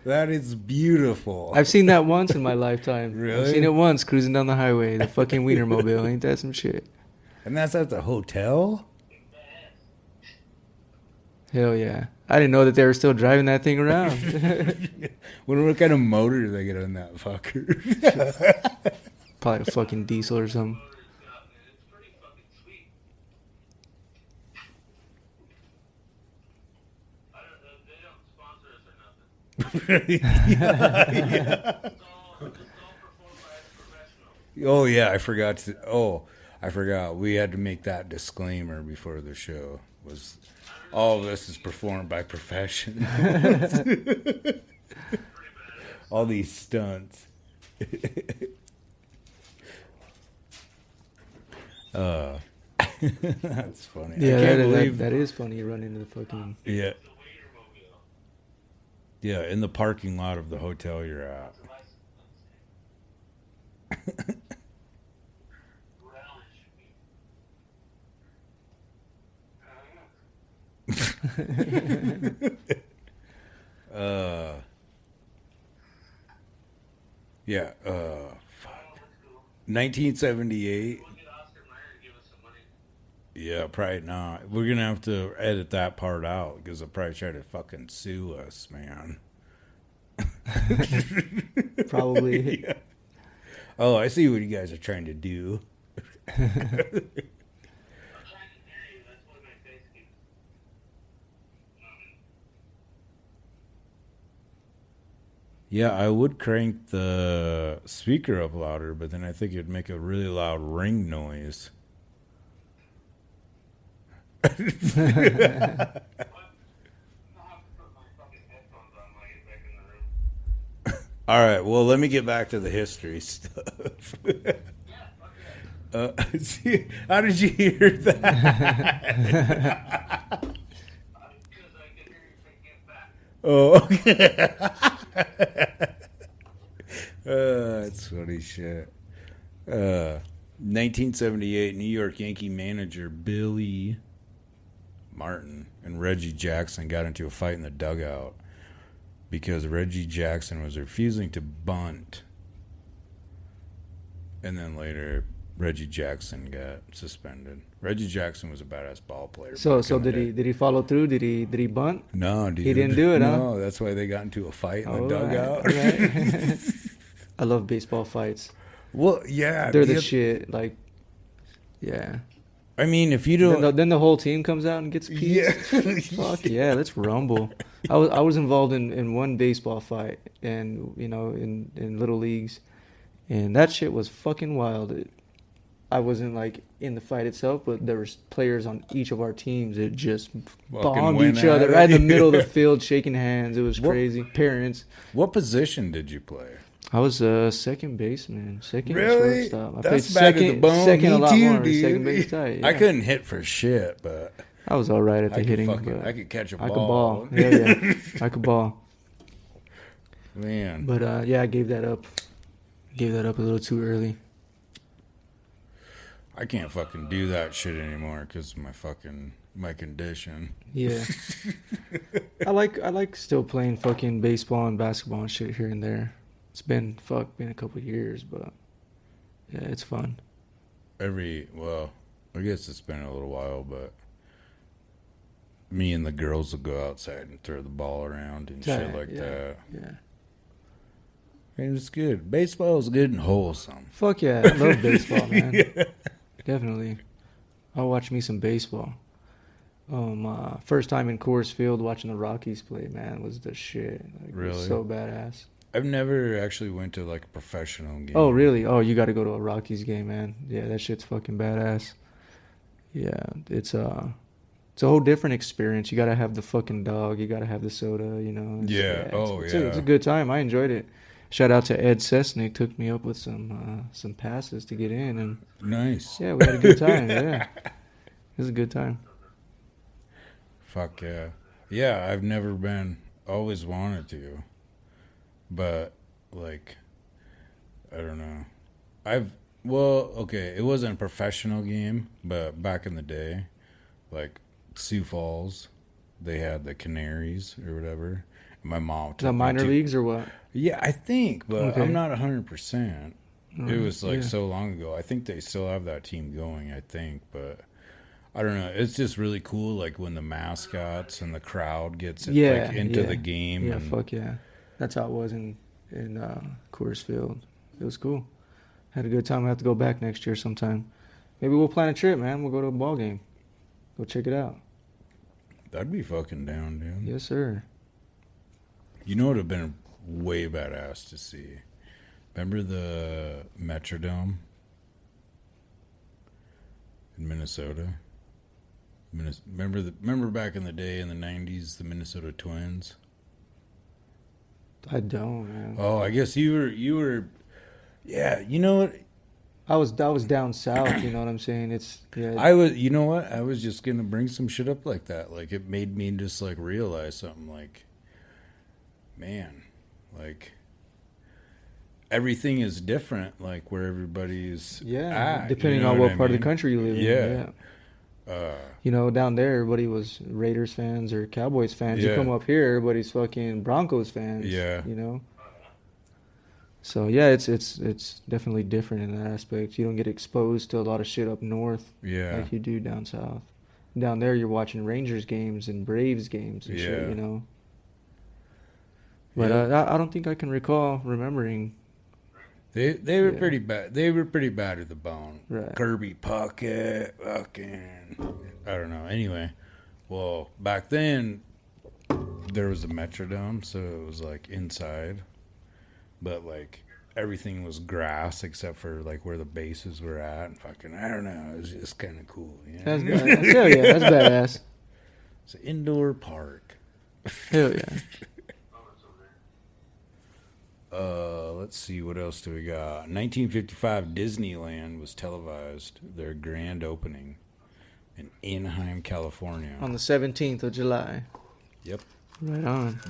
Speaker 3: That is beautiful.
Speaker 5: I've seen that once in my lifetime.
Speaker 3: Really?
Speaker 5: I've seen it once cruising down the highway. The fucking Wienermobile. Ain't that some shit?
Speaker 3: And that's at the hotel?
Speaker 5: Hell yeah. I didn't know that they were still driving that thing around.
Speaker 3: What kind of motor do they get on that fucker?
Speaker 5: Probably a fucking diesel or something.
Speaker 7: It's pretty fucking sweet. They don't sponsor us or nothing. It's all performed by a professional.
Speaker 3: Oh yeah, I forgot. We had to make that disclaimer before the show. Was all of this is performed by professionals. All these stunts. That's funny.
Speaker 5: Yeah,
Speaker 3: I can't believe.
Speaker 5: that is funny. You run into the fucking...
Speaker 3: Yeah. Yeah, in the parking lot of the hotel you're at. Yeah, fuck. 1978. Yeah, probably not. We're gonna have to edit that part out because they'll probably try to fucking sue us, man.
Speaker 5: Probably.
Speaker 3: Yeah. Oh, I see what you guys are trying to do. Yeah, I would crank the speaker up louder, but then I think it'd make a really loud ring noise. All right, well, let me get back to the history stuff. See, how did you hear that? Oh, okay. That's funny shit. 1978, New York Yankee manager Billy Martin and Reggie Jackson got into a fight in the dugout because Reggie Jackson was refusing to bunt. And then later, Reggie Jackson got suspended. Reggie Jackson was a badass ball player.
Speaker 5: So
Speaker 3: back in the day.
Speaker 5: did he follow through? Did he bunt?
Speaker 3: No, dude.
Speaker 5: He didn't do it, huh?
Speaker 3: No, that's why they got into a fight in the
Speaker 5: All
Speaker 3: dugout.
Speaker 5: right. I love baseball fights.
Speaker 3: Well, yeah.
Speaker 5: They're the shit. Like, yeah.
Speaker 3: I mean, if you don't...
Speaker 5: Then the whole team comes out and gets peeved.
Speaker 3: Yeah.
Speaker 5: Fuck yeah, let's rumble. I was involved in one baseball fight, and in little leagues, and that shit was fucking wild. I wasn't like in the fight itself, but there was players on each of our teams that just bombed
Speaker 3: went
Speaker 5: each
Speaker 3: at
Speaker 5: other
Speaker 3: it.
Speaker 5: right in the middle of the field, shaking hands. It was crazy. Parents.
Speaker 3: What position did you play?
Speaker 5: I was a second baseman, second
Speaker 3: Really?
Speaker 5: shortstop. I
Speaker 3: That's
Speaker 5: played
Speaker 3: bad to the
Speaker 5: second,
Speaker 3: bone.
Speaker 5: second a
Speaker 3: Me
Speaker 5: lot
Speaker 3: too,
Speaker 5: more.
Speaker 3: dude.
Speaker 5: Second base tight.
Speaker 3: I
Speaker 5: Yeah.
Speaker 3: couldn't hit for shit, but
Speaker 5: I was all right at the hitting.
Speaker 3: I could catch a ball.
Speaker 5: I could ball. Yeah. I could ball.
Speaker 3: Man.
Speaker 5: But yeah, I gave that up. Gave that up a little too early.
Speaker 3: I can't fucking do that shit anymore because of my condition.
Speaker 5: Yeah. I like still playing fucking baseball and basketball and shit here and there. It's been a couple of years, but yeah, it's fun.
Speaker 3: I guess it's been a little while, but me and the girls will go outside and throw the ball around and shit like that.
Speaker 5: Yeah.
Speaker 3: And it's good. Baseball is good and wholesome.
Speaker 5: Fuck yeah, I love baseball, man. Yeah. Definitely. I'll watch me some baseball. First time in Coors Field watching the Rockies play, man, was the shit. Like,
Speaker 3: Really?
Speaker 5: It was so badass.
Speaker 3: I've never actually went to like a professional game.
Speaker 5: Oh, really? Oh, you got to go to a Rockies game, man. Yeah, that shit's fucking badass. Yeah, it's a whole different experience. You got to have the fucking dog. You got to have the soda, you know. It's a good time. I enjoyed it. Shout out to Ed Sesnick. Took me up with some passes to get in. And
Speaker 3: Nice.
Speaker 5: yeah, we had a good time. Yeah. It was a good time.
Speaker 3: Fuck yeah. Yeah, I've never been. Always wanted to. But, like, I don't know. It wasn't a professional game, but back in the day, like, Sioux Falls, they had the Canaries or whatever. And my mom took
Speaker 5: The
Speaker 3: me
Speaker 5: minor leagues or what?
Speaker 3: Yeah, I think, but
Speaker 5: Okay.
Speaker 3: I'm not 100%. It was, like,
Speaker 5: yeah.
Speaker 3: so long ago. I think they still have that team going, I think, but... I don't know. It's just really cool, like when the mascots and the crowd gets into the game.
Speaker 5: Yeah,
Speaker 3: and
Speaker 5: fuck yeah. That's how it was in Coors Field. It was cool. Had a good time. I have to go back next year sometime. Maybe we'll plan a trip, man. We'll go to a ball game. Go check it out.
Speaker 3: That'd be fucking down, dude.
Speaker 5: Yes, sir.
Speaker 3: You know what would have been way badass to see? Remember the Metrodome in Minnesota? Remember back in the day in the 90s, the Minnesota Twins?
Speaker 5: I don't, man.
Speaker 3: Oh, I guess you were yeah, you know what?
Speaker 5: I was down south, you know what I'm saying?
Speaker 3: You know what? I was just going to bring some shit up like that. Like it made me just like realize something like man, like everything is different like where everybody's at,
Speaker 5: depending
Speaker 3: you know
Speaker 5: on what part of
Speaker 3: I mean?
Speaker 5: the country you live in.
Speaker 3: Yeah.
Speaker 5: You know, down there, everybody was Raiders fans or Cowboys fans. You
Speaker 3: Yeah.
Speaker 5: come up here, everybody's fucking Broncos fans.
Speaker 3: Yeah.
Speaker 5: You know. So yeah, it's definitely different in that aspect. You don't get exposed to a lot of shit up north
Speaker 3: Yeah.
Speaker 5: like you do down south. Down there, you're watching Rangers games and Braves games and shit.
Speaker 3: Yeah.
Speaker 5: You know. But
Speaker 3: Yeah.
Speaker 5: I don't think I can recall remembering.
Speaker 3: They were
Speaker 5: Yeah.
Speaker 3: pretty bad. They were pretty bad at the bone.
Speaker 5: Right.
Speaker 3: Kirby Puckett, fucking, I don't know. Anyway, well, back then there was a Metrodome, so it was like inside, but like everything was grass except for like where the bases were at. And fucking, I don't know. It was just kind of cool. You know?
Speaker 5: That's badass. Hell yeah, that's badass.
Speaker 3: It's an indoor park.
Speaker 5: Hell yeah.
Speaker 3: Let's see, what else do we got? 1955, Disneyland was televised, their grand opening in Anaheim, California.
Speaker 5: On the 17th of July.
Speaker 3: Yep.
Speaker 5: Right on.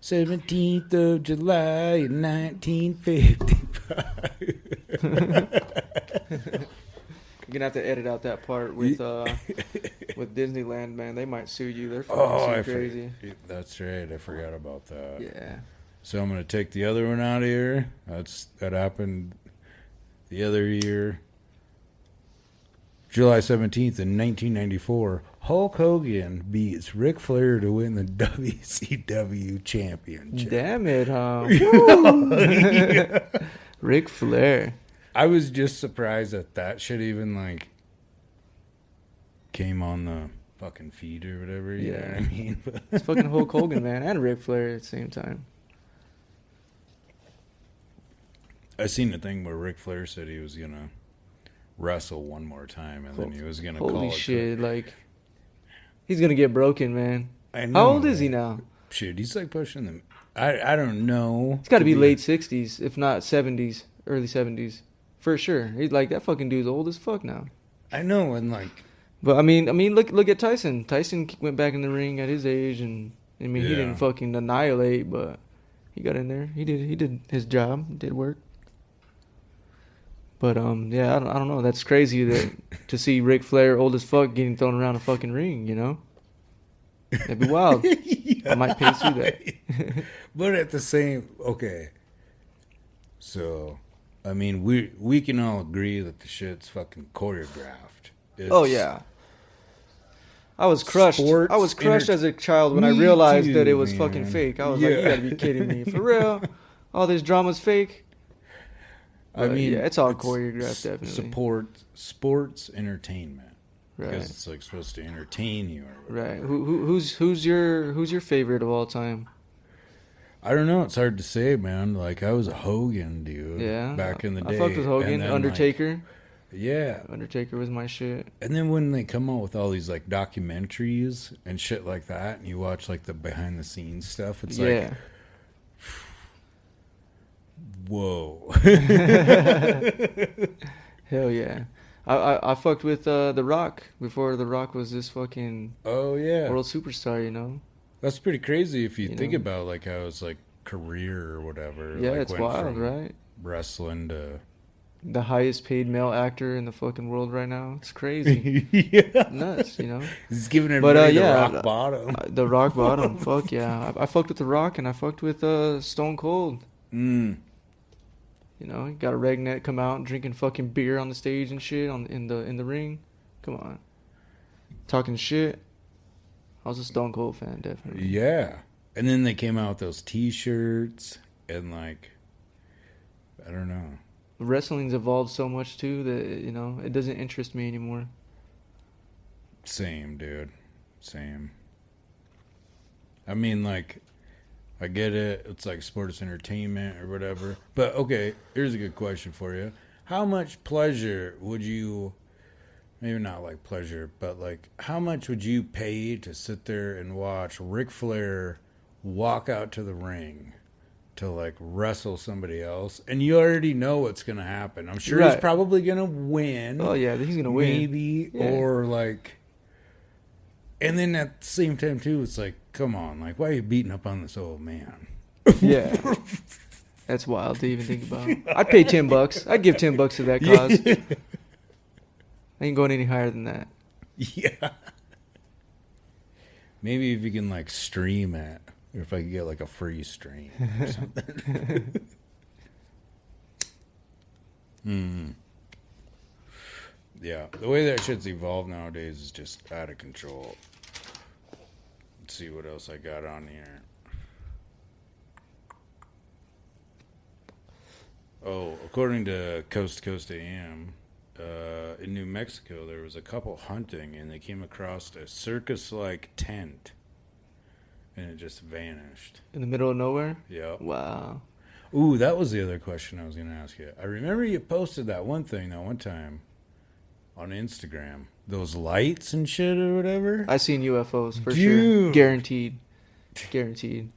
Speaker 3: 17th of July, 1955.
Speaker 5: gonna have to edit out that part with Disneyland, man. They might sue you. They're
Speaker 3: Oh,
Speaker 5: fucking
Speaker 3: I
Speaker 5: crazy.
Speaker 3: That's right. I forgot about that.
Speaker 5: Yeah.
Speaker 3: So I'm gonna take the other one out of here. That happened the other year, July 17th in 1994. Hulk Hogan beats Ric Flair to win the WCW championship.
Speaker 5: Damn it, huh?
Speaker 3: Yeah.
Speaker 5: Ric Flair.
Speaker 3: I was just surprised that shit even like came on the fucking feed or whatever. You know what I mean?
Speaker 5: It's fucking Hulk Hogan, man, and Ric Flair at the same time.
Speaker 3: I seen the thing where Ric Flair said he was gonna wrestle one more time, and then he was gonna call
Speaker 5: Holy
Speaker 3: it.
Speaker 5: shit! Like, he's gonna get broken, man.
Speaker 3: I know,
Speaker 5: How old is he now?
Speaker 3: Shit, he's like pushing them. I don't know.
Speaker 5: It's got to be late 60s, if not 70s, early 70s, for sure. He's like, that fucking dude's old as fuck now.
Speaker 3: I know, and like,
Speaker 5: But I mean, look at Tyson. Tyson went back in the ring at his age, and I mean, he
Speaker 3: Yeah.
Speaker 5: didn't fucking annihilate, but he got in there. He did his job, did work. But yeah, I don't know. That's crazy that to see Ric Flair, old as fuck, getting thrown around a fucking ring. You know, that'd be wild. I might pay through that.
Speaker 3: but at the same, okay. So, I mean, we can all agree that the shit's fucking choreographed.
Speaker 5: Oh yeah. I was crushed.
Speaker 3: Sports
Speaker 5: I was crushed as a child when I
Speaker 3: Me
Speaker 5: realized
Speaker 3: too,
Speaker 5: that it was
Speaker 3: man.
Speaker 5: fucking fake. I was like, you
Speaker 3: Yeah.
Speaker 5: gotta be kidding me. For real? All this drama's fake?
Speaker 3: I mean,
Speaker 5: yeah, it's all choreographed, definitely.
Speaker 3: Sports entertainment.
Speaker 5: Right.
Speaker 3: Because it's like supposed to entertain you or whatever.
Speaker 5: Right. Who's your favorite of all time?
Speaker 3: I don't know. It's hard to say, man. Like, I was a Hogan dude.
Speaker 5: Yeah.
Speaker 3: Back in the day.
Speaker 5: I fucked with Hogan.
Speaker 3: And then,
Speaker 5: Undertaker.
Speaker 3: like, yeah.
Speaker 5: Undertaker was my shit.
Speaker 3: And then when they come out with all these like documentaries and shit like that, and you watch like the behind the scenes stuff, it's like, whoa.
Speaker 5: Hell yeah. I fucked with The Rock before The Rock was this fucking
Speaker 3: Oh yeah.
Speaker 5: world superstar, you know?
Speaker 3: That's pretty crazy if you
Speaker 5: You
Speaker 3: think
Speaker 5: know?
Speaker 3: about like how his like career or whatever.
Speaker 5: Yeah,
Speaker 3: like,
Speaker 5: it's
Speaker 3: went
Speaker 5: wild,
Speaker 3: from
Speaker 5: right?
Speaker 3: Wrestling to
Speaker 5: The highest paid male actor in the fucking world right now. It's crazy.
Speaker 3: yeah.
Speaker 5: Nuts, you know?
Speaker 3: He's giving everybody
Speaker 5: yeah,
Speaker 3: the rock bottom.
Speaker 5: The Rock bottom. Fuck yeah. I fucked with The Rock and I fucked with Stone Cold.
Speaker 3: Mm.
Speaker 5: You know, he got a redneck come out drinking fucking beer on the stage and shit in the ring. Come on. Talking shit. I was a Stone Cold fan, definitely.
Speaker 3: Yeah. And then they came out with those t-shirts and like, I don't know.
Speaker 5: Wrestling's evolved so much too that, you know, it doesn't interest me anymore.
Speaker 3: Same, dude. Same. I mean, like, I get it. It's like sports entertainment or whatever. But, okay, here's a good question for you. How much pleasure would you, maybe not like pleasure, but like, how much would you pay to sit there and watch Ric Flair walk out to the ring to like wrestle somebody else? And you already know what's going to happen. I'm sure he's
Speaker 5: Right.
Speaker 3: probably going to win.
Speaker 5: Oh, yeah, he's going to win.
Speaker 3: Maybe.
Speaker 5: Yeah.
Speaker 3: Or like, and then at the same time, too, it's like, come on, like, why are you beating up on this old man?
Speaker 5: Yeah. That's wild to even think about. I'd pay $10. I'd give $10 to that cause. I ain't going any higher than that.
Speaker 3: Yeah. Maybe if you can, like, stream it. Or if I could get, like, a free stream or something. Yeah. The way that shit's evolved nowadays is just out of control. Let's see what else I got on here. Oh, according to Coast to Coast AM, in New Mexico, there was a couple hunting, and they came across a circus-like tent, and it just vanished.
Speaker 5: In the middle of nowhere?
Speaker 3: Yep.
Speaker 5: Wow.
Speaker 3: Ooh, that was the other question I was going to ask you. I remember you posted that one thing that one time on Instagram. Those lights and shit or whatever.
Speaker 5: I seen UFOs for sure.
Speaker 3: Dude.
Speaker 5: Guaranteed. Guaranteed.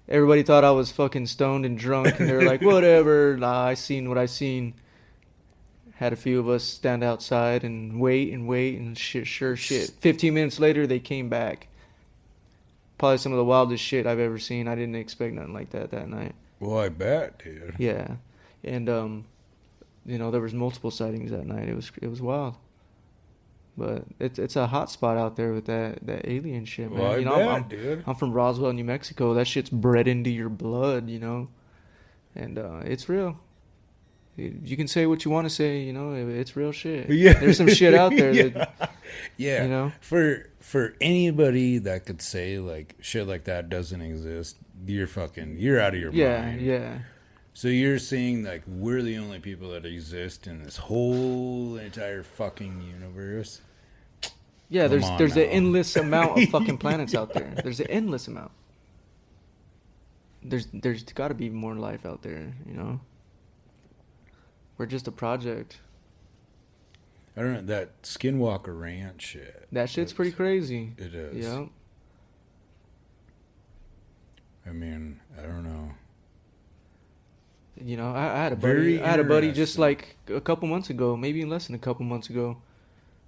Speaker 5: Everybody thought I was fucking stoned and drunk, and they were like, whatever. Nah, I seen what I seen. Had a few of us stand outside and wait, and shit, sure shit. 15 minutes later, they came back. Probably some of the wildest shit I've ever seen. I didn't expect nothing like that night.
Speaker 3: Well, I bet, dude.
Speaker 5: Yeah. And, you know, there was multiple sightings that night. It was wild. But it's a hot spot out there with that alien shit, man.
Speaker 3: Well, I
Speaker 5: you know,
Speaker 3: bet, dude.
Speaker 5: I'm from Roswell, New Mexico. That shit's bred into your blood, you know, and it's real. You can say what you want to say, you know, it's real shit.
Speaker 3: Yeah.
Speaker 5: There's some shit out there
Speaker 3: Yeah.
Speaker 5: that,
Speaker 3: Yeah.
Speaker 5: you know.
Speaker 3: For anybody that could say like shit like that doesn't exist, you're out of your mind.
Speaker 5: Yeah.
Speaker 3: So you're saying like we're the only people that exist in this whole entire fucking universe?
Speaker 5: Yeah,
Speaker 3: Come on
Speaker 5: there's
Speaker 3: now.
Speaker 5: an endless amount of fucking planets out there. There's an endless amount. There's got to be more life out there, you know. We're just a project.
Speaker 3: I don't know, that Skinwalker Ranch shit.
Speaker 5: That shit's pretty crazy.
Speaker 3: It is.
Speaker 5: Yeah.
Speaker 3: I mean, I don't know.
Speaker 5: You know, I had a
Speaker 3: Very
Speaker 5: buddy. I had a buddy just
Speaker 3: interesting.
Speaker 5: like a couple months ago, maybe less than a couple months ago.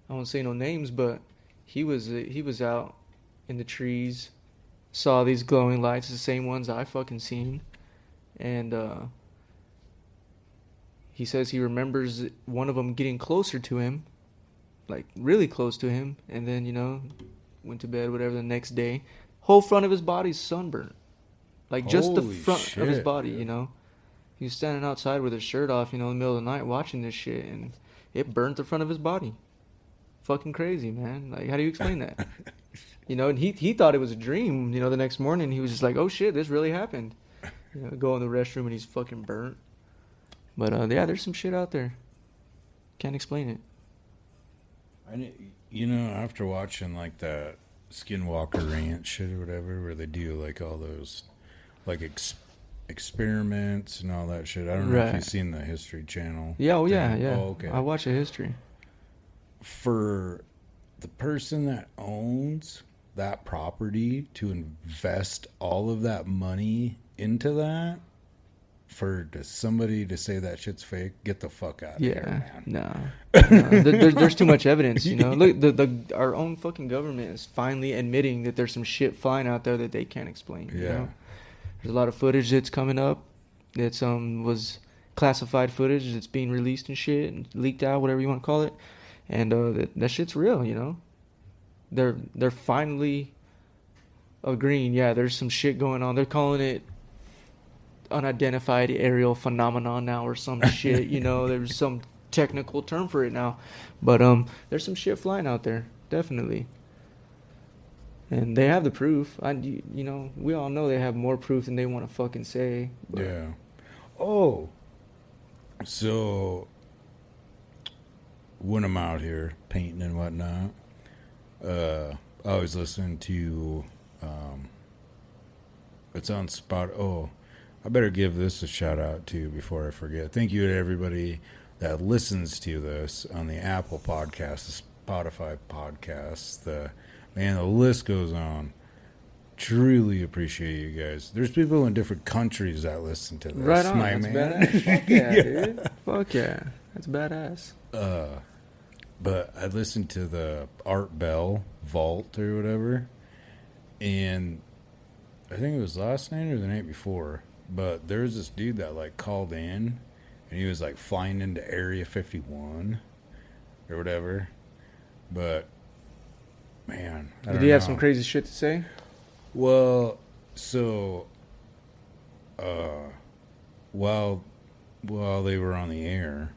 Speaker 5: I won't say no names, but he was out in the trees, saw these glowing lights, the same ones I fucking seen, and he says he remembers one of them getting closer to him, like really close to him, and then, you know, went to bed, whatever, the next day. Whole front of his body's sunburnt. Like just the
Speaker 3: Holy
Speaker 5: front of his
Speaker 3: shit,
Speaker 5: body,
Speaker 3: dude.
Speaker 5: you know. He was standing outside with his shirt off, you know, in the middle of the night watching this shit, and it burnt the front of his body. Fucking crazy, man. Like, how do you explain that? You know, and he thought it was a dream. You know, the next morning he was just like, oh shit, this really happened. You know, go in the restroom and he's fucking burnt. But yeah, there's some shit out there. Can't explain it.
Speaker 3: You know, after watching like that Skinwalker Ranch shit or whatever, where they do like all those like experiments and all that shit. I don't know if
Speaker 5: Right.
Speaker 3: you've seen the History Channel.
Speaker 5: Yeah, oh yeah,
Speaker 3: thing.
Speaker 5: yeah.
Speaker 3: Oh, okay.
Speaker 5: I watch a history.
Speaker 3: For the person that owns that property to invest all of that money into that, for somebody to say that shit's fake, get the fuck out of here, man.
Speaker 5: No. There's too much evidence, you know. Look, our own fucking government is finally admitting that there's some shit flying out there that they can't explain. You
Speaker 3: Yeah.
Speaker 5: know? There's a lot of footage that's coming up that's was classified footage that's being released and shit and leaked out, whatever you want to call it. And that shit's real, you know. They're finally agreeing. Yeah, there's some shit going on. They're calling it unidentified aerial phenomenon now or some shit. You know, there's some technical term for it now, but there's some shit flying out there, definitely. And they have the proof. You know, we all know they have more proof than they want to fucking say. But
Speaker 3: Yeah. Oh. So when I'm out here painting and whatnot, I always listen to it's on spot. Oh, I better give this a shout out too before I forget. Thank you to everybody that listens to this on the Apple Podcast, the Spotify Podcast. The list goes on. Truly appreciate you guys. There's people in different countries that listen to this.
Speaker 5: right on,
Speaker 3: my
Speaker 5: that's
Speaker 3: man.
Speaker 5: badass. Fuck yeah, dude. Fuck yeah, that's badass.
Speaker 3: But I listened to the Art Bell Vault or whatever, and I think it was last night or the night before, but there was this dude that like called in, and he was like flying into Area 51 or whatever. But man, I
Speaker 5: Did
Speaker 3: don't
Speaker 5: he have
Speaker 3: know.
Speaker 5: some crazy shit to say?
Speaker 3: Well, so while they were on the air,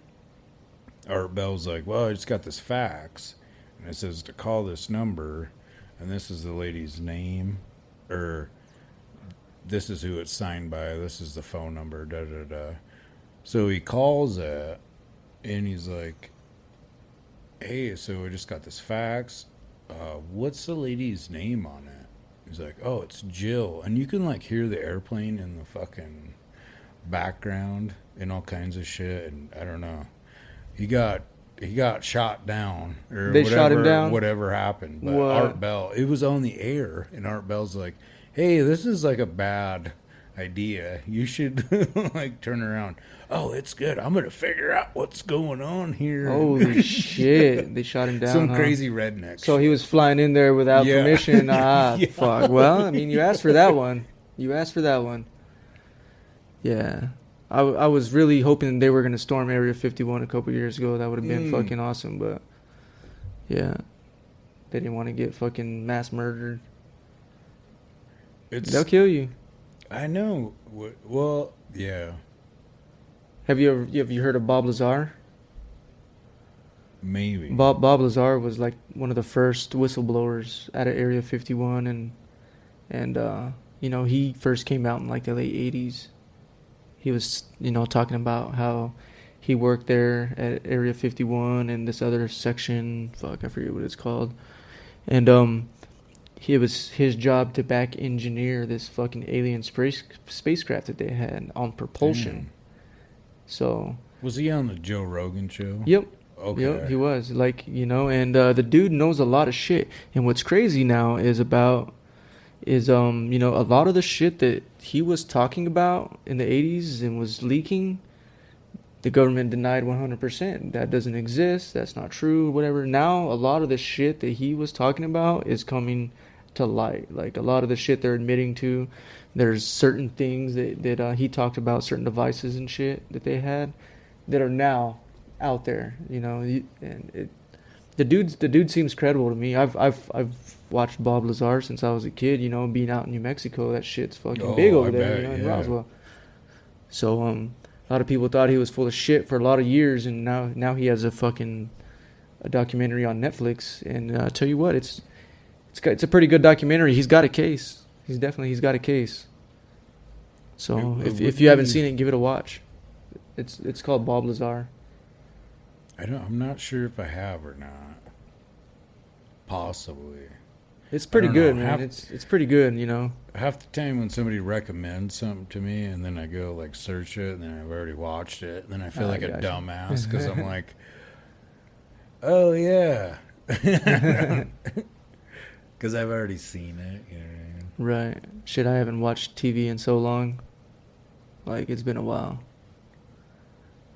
Speaker 3: Art Bell's like, well, I just got this fax, and it says to call this number, and this is the lady's name, or this is who it's signed by, this is the phone number, da-da-da. So he calls it, and he's like, hey, so I just got this fax. What's the lady's name on it? He's like, oh, it's Jill. And you can, like, hear the airplane in the fucking background and all kinds of shit, and I don't know. He got shot down, or
Speaker 5: They
Speaker 3: whatever,
Speaker 5: shot him down?
Speaker 3: whatever happened. But
Speaker 5: What?
Speaker 3: Art Bell, it was on the air, and Art Bell's like, hey, this is like a bad idea. You should like turn around. Oh, it's good. I'm gonna figure out what's going on here.
Speaker 5: Holy shit, they shot him down.
Speaker 3: Some
Speaker 5: huh?
Speaker 3: crazy redneck.
Speaker 5: So he was flying in there without
Speaker 3: Yeah.
Speaker 5: permission.
Speaker 3: Yeah.
Speaker 5: Fuck. Well, I mean, you asked for that one. Yeah. I was really hoping they were going to storm Area 51 a couple years ago. That would have been fucking awesome. But, Yeah. They didn't want to get fucking mass murdered.
Speaker 3: It's
Speaker 5: They'll kill you.
Speaker 3: I know. Well, yeah,
Speaker 5: Have you heard of Bob Lazar?
Speaker 3: maybe.
Speaker 5: Bob Lazar was like one of the first whistleblowers out of Area 51, and you know, he first came out in like the late 80s. He was, you know, talking about how he worked there at Area 51 and this other section, fuck, I forget what it's called. And it was his job to back engineer this fucking alien spacecraft that they had on propulsion.
Speaker 3: Damn.
Speaker 5: So,
Speaker 3: Was he on the Joe Rogan show?
Speaker 5: yep.
Speaker 3: Okay.
Speaker 5: Yep, he was. Like, you know, and the dude knows a lot of shit. And what's crazy now is you know, a lot of the shit that he was talking about in the 80s and was leaking, the government denied 100%. That doesn't exist. That's not true, whatever. Now, a lot of the shit that he was talking about is coming to light. Like, a lot of the shit they're admitting to, there's certain things that he talked about, certain devices and shit that they had that are now out there, you know. The dude seems credible to me. I've watched Bob Lazar since I was a kid, you know, being out in New Mexico. That shit's fucking big over there, you know, in Roswell. So a lot of people thought he was full of shit for a lot of years, and now he has a documentary on Netflix. And I tell you what, it's a pretty good documentary. He's got a case. He's got a case. So if you haven't seen it, give it a watch. It's called Bob Lazar.
Speaker 3: I'm not sure if I have or not. Possibly.
Speaker 5: It's pretty
Speaker 3: I don't
Speaker 5: good,
Speaker 3: know.
Speaker 5: man. It's pretty good, you know.
Speaker 3: Half the time when somebody recommends something to me and then I go like search it and then I've already watched it and then I feel like a
Speaker 5: gotcha.
Speaker 3: dumbass because I'm like, oh yeah, because I've already seen it. You know what I mean?
Speaker 5: Right. Shit, I haven't watched TV in so long. Like, it's been a while.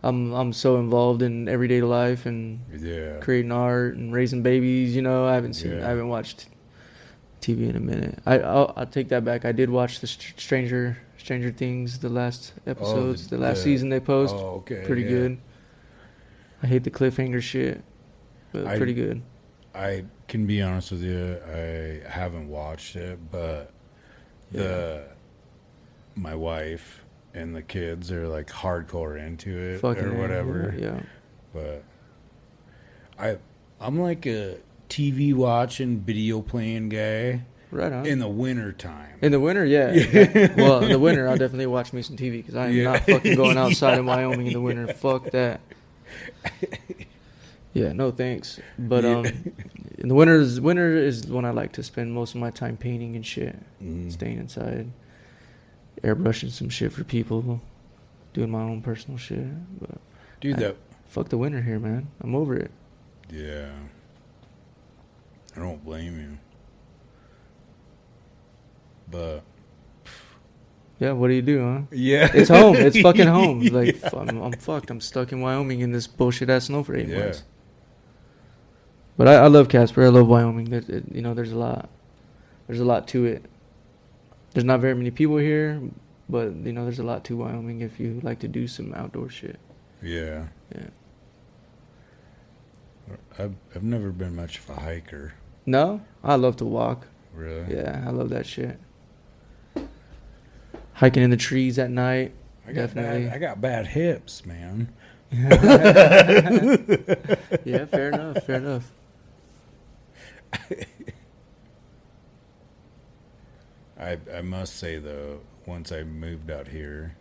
Speaker 5: I'm so involved in everyday life and
Speaker 3: Yeah.
Speaker 5: creating art and raising babies, you know. I haven't watched TV in a minute. I'll take that back. I did watch the Stranger Things, the last episodes, the last season they post.
Speaker 3: Oh, okay.
Speaker 5: Pretty
Speaker 3: yeah.
Speaker 5: good. I hate the cliffhanger shit, but pretty good.
Speaker 3: I can be honest with you, I haven't watched it, but my wife and the kids are like hardcore into it
Speaker 5: Fucking
Speaker 3: or whatever.
Speaker 5: Yeah.
Speaker 3: But I'm like a TV watching, video playing guy
Speaker 5: Right on.
Speaker 3: in the winter time.
Speaker 5: In the winter, yeah. Well, in the winter, I'll definitely watch me some TV because I am not fucking going outside in Wyoming in the winter. Fuck that. Yeah, no thanks. But in the winter is when I like to spend most of my time painting and shit, staying inside, airbrushing some shit for people, doing my own personal shit. But
Speaker 3: Dude,
Speaker 5: fuck the winter here, man. I'm over it.
Speaker 3: yeah. I don't blame you. But
Speaker 5: Yeah, what do you do, huh?
Speaker 3: yeah,
Speaker 5: It's home. It's fucking home. Like, I'm fucked. I'm stuck in Wyoming in this bullshit ass snow for 8
Speaker 3: Yeah.
Speaker 5: months. But I love Casper. I love Wyoming. There's a lot. There's a lot to it. There's not very many people here, but you know, there's a lot to Wyoming if you like to do some outdoor shit.
Speaker 3: Yeah.
Speaker 5: Yeah.
Speaker 3: I've never been much of a hiker.
Speaker 5: No, I love to walk.
Speaker 3: Really?
Speaker 5: Yeah, I love that shit. Hiking in the trees at night. Definitely.
Speaker 3: I got bad hips, man.
Speaker 5: Yeah, fair enough. Fair enough.
Speaker 3: I must say though, once I moved out here,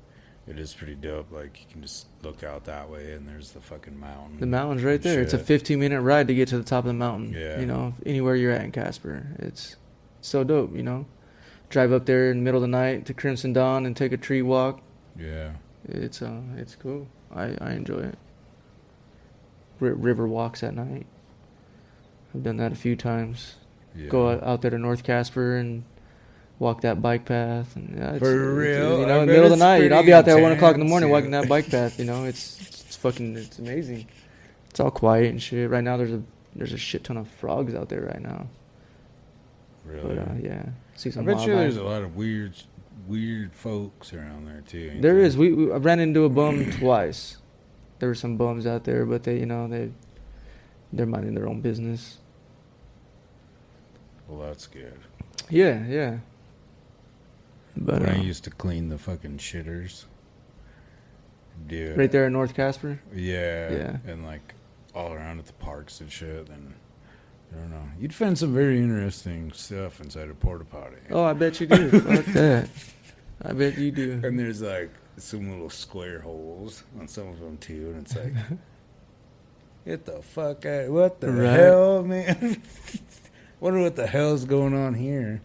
Speaker 3: it is pretty dope. Like you can just look out that way and there's the fucking mountain.
Speaker 5: The mountain's right
Speaker 3: and
Speaker 5: there. It's a
Speaker 3: shit.
Speaker 5: 15-minute ride to get to the top of the mountain.
Speaker 3: Yeah.
Speaker 5: You know, anywhere you're at in Casper. It's so dope, you know. Drive up there in the middle of the night to Crimson Dawn and take a tree walk.
Speaker 3: Yeah.
Speaker 5: It's cool. I enjoy it. River walks at night. I've done that a few times.
Speaker 3: Yeah.
Speaker 5: Go out there to North Casper and walk that bike path. And yeah,
Speaker 3: For real?
Speaker 5: you know,
Speaker 3: I
Speaker 5: in the
Speaker 3: bet
Speaker 5: middle of the
Speaker 3: it's
Speaker 5: night, I'll
Speaker 3: pretty
Speaker 5: be out there at 1 o'clock in the
Speaker 3: intense,
Speaker 5: morning
Speaker 3: yeah.
Speaker 5: walking that bike path. You know, it's amazing. It's all quiet and shit. Right now, there's a shit ton of frogs out there right now.
Speaker 3: Really?
Speaker 5: But yeah, see
Speaker 3: I
Speaker 5: some
Speaker 3: bet you
Speaker 5: wildlife.
Speaker 3: there's a lot of weird folks around there too. ain't
Speaker 5: There
Speaker 3: there?
Speaker 5: is. I ran into a bum twice. There were some bums out there, but they're minding their own business.
Speaker 3: Well, that's good.
Speaker 5: Yeah, yeah. But
Speaker 3: When I used to clean the fucking shitters, dude.
Speaker 5: right there in North Casper.
Speaker 3: Yeah.
Speaker 5: Yeah.
Speaker 3: And like all around at the parks and shit. And I don't know. You'd find some very interesting stuff inside a porta potty.
Speaker 5: Oh, I bet you do. Fuck that. I bet you do.
Speaker 3: And there's like some little square holes on some of them too. And it's like, get the fuck out. What the
Speaker 5: Right.
Speaker 3: hell, man? Wonder what the hell's going on here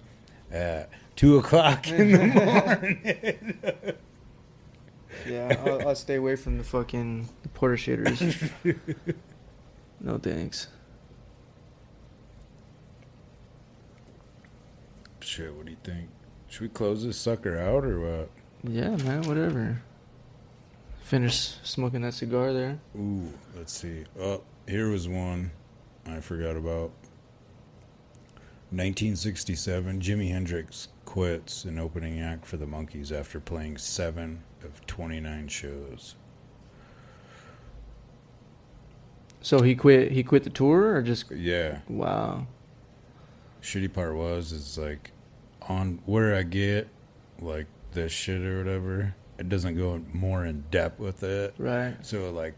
Speaker 3: at 2 o'clock in the morning.
Speaker 5: Yeah, I'll stay away from the fucking porta shitters. No thanks.
Speaker 3: Shit, what do you think? Should we close this sucker out or what?
Speaker 5: Yeah, man, whatever. Finish smoking that cigar there.
Speaker 3: Ooh, let's see. Oh, here was one I forgot about. 1967, Jimi Hendrix quits an opening act for the Monkees after playing 7 of 29 shows.
Speaker 5: So he quit the tour or just
Speaker 3: Yeah.
Speaker 5: wow.
Speaker 3: Shitty part is like on where I get like this shit or whatever, it doesn't go more in depth with it.
Speaker 5: Right.
Speaker 3: So like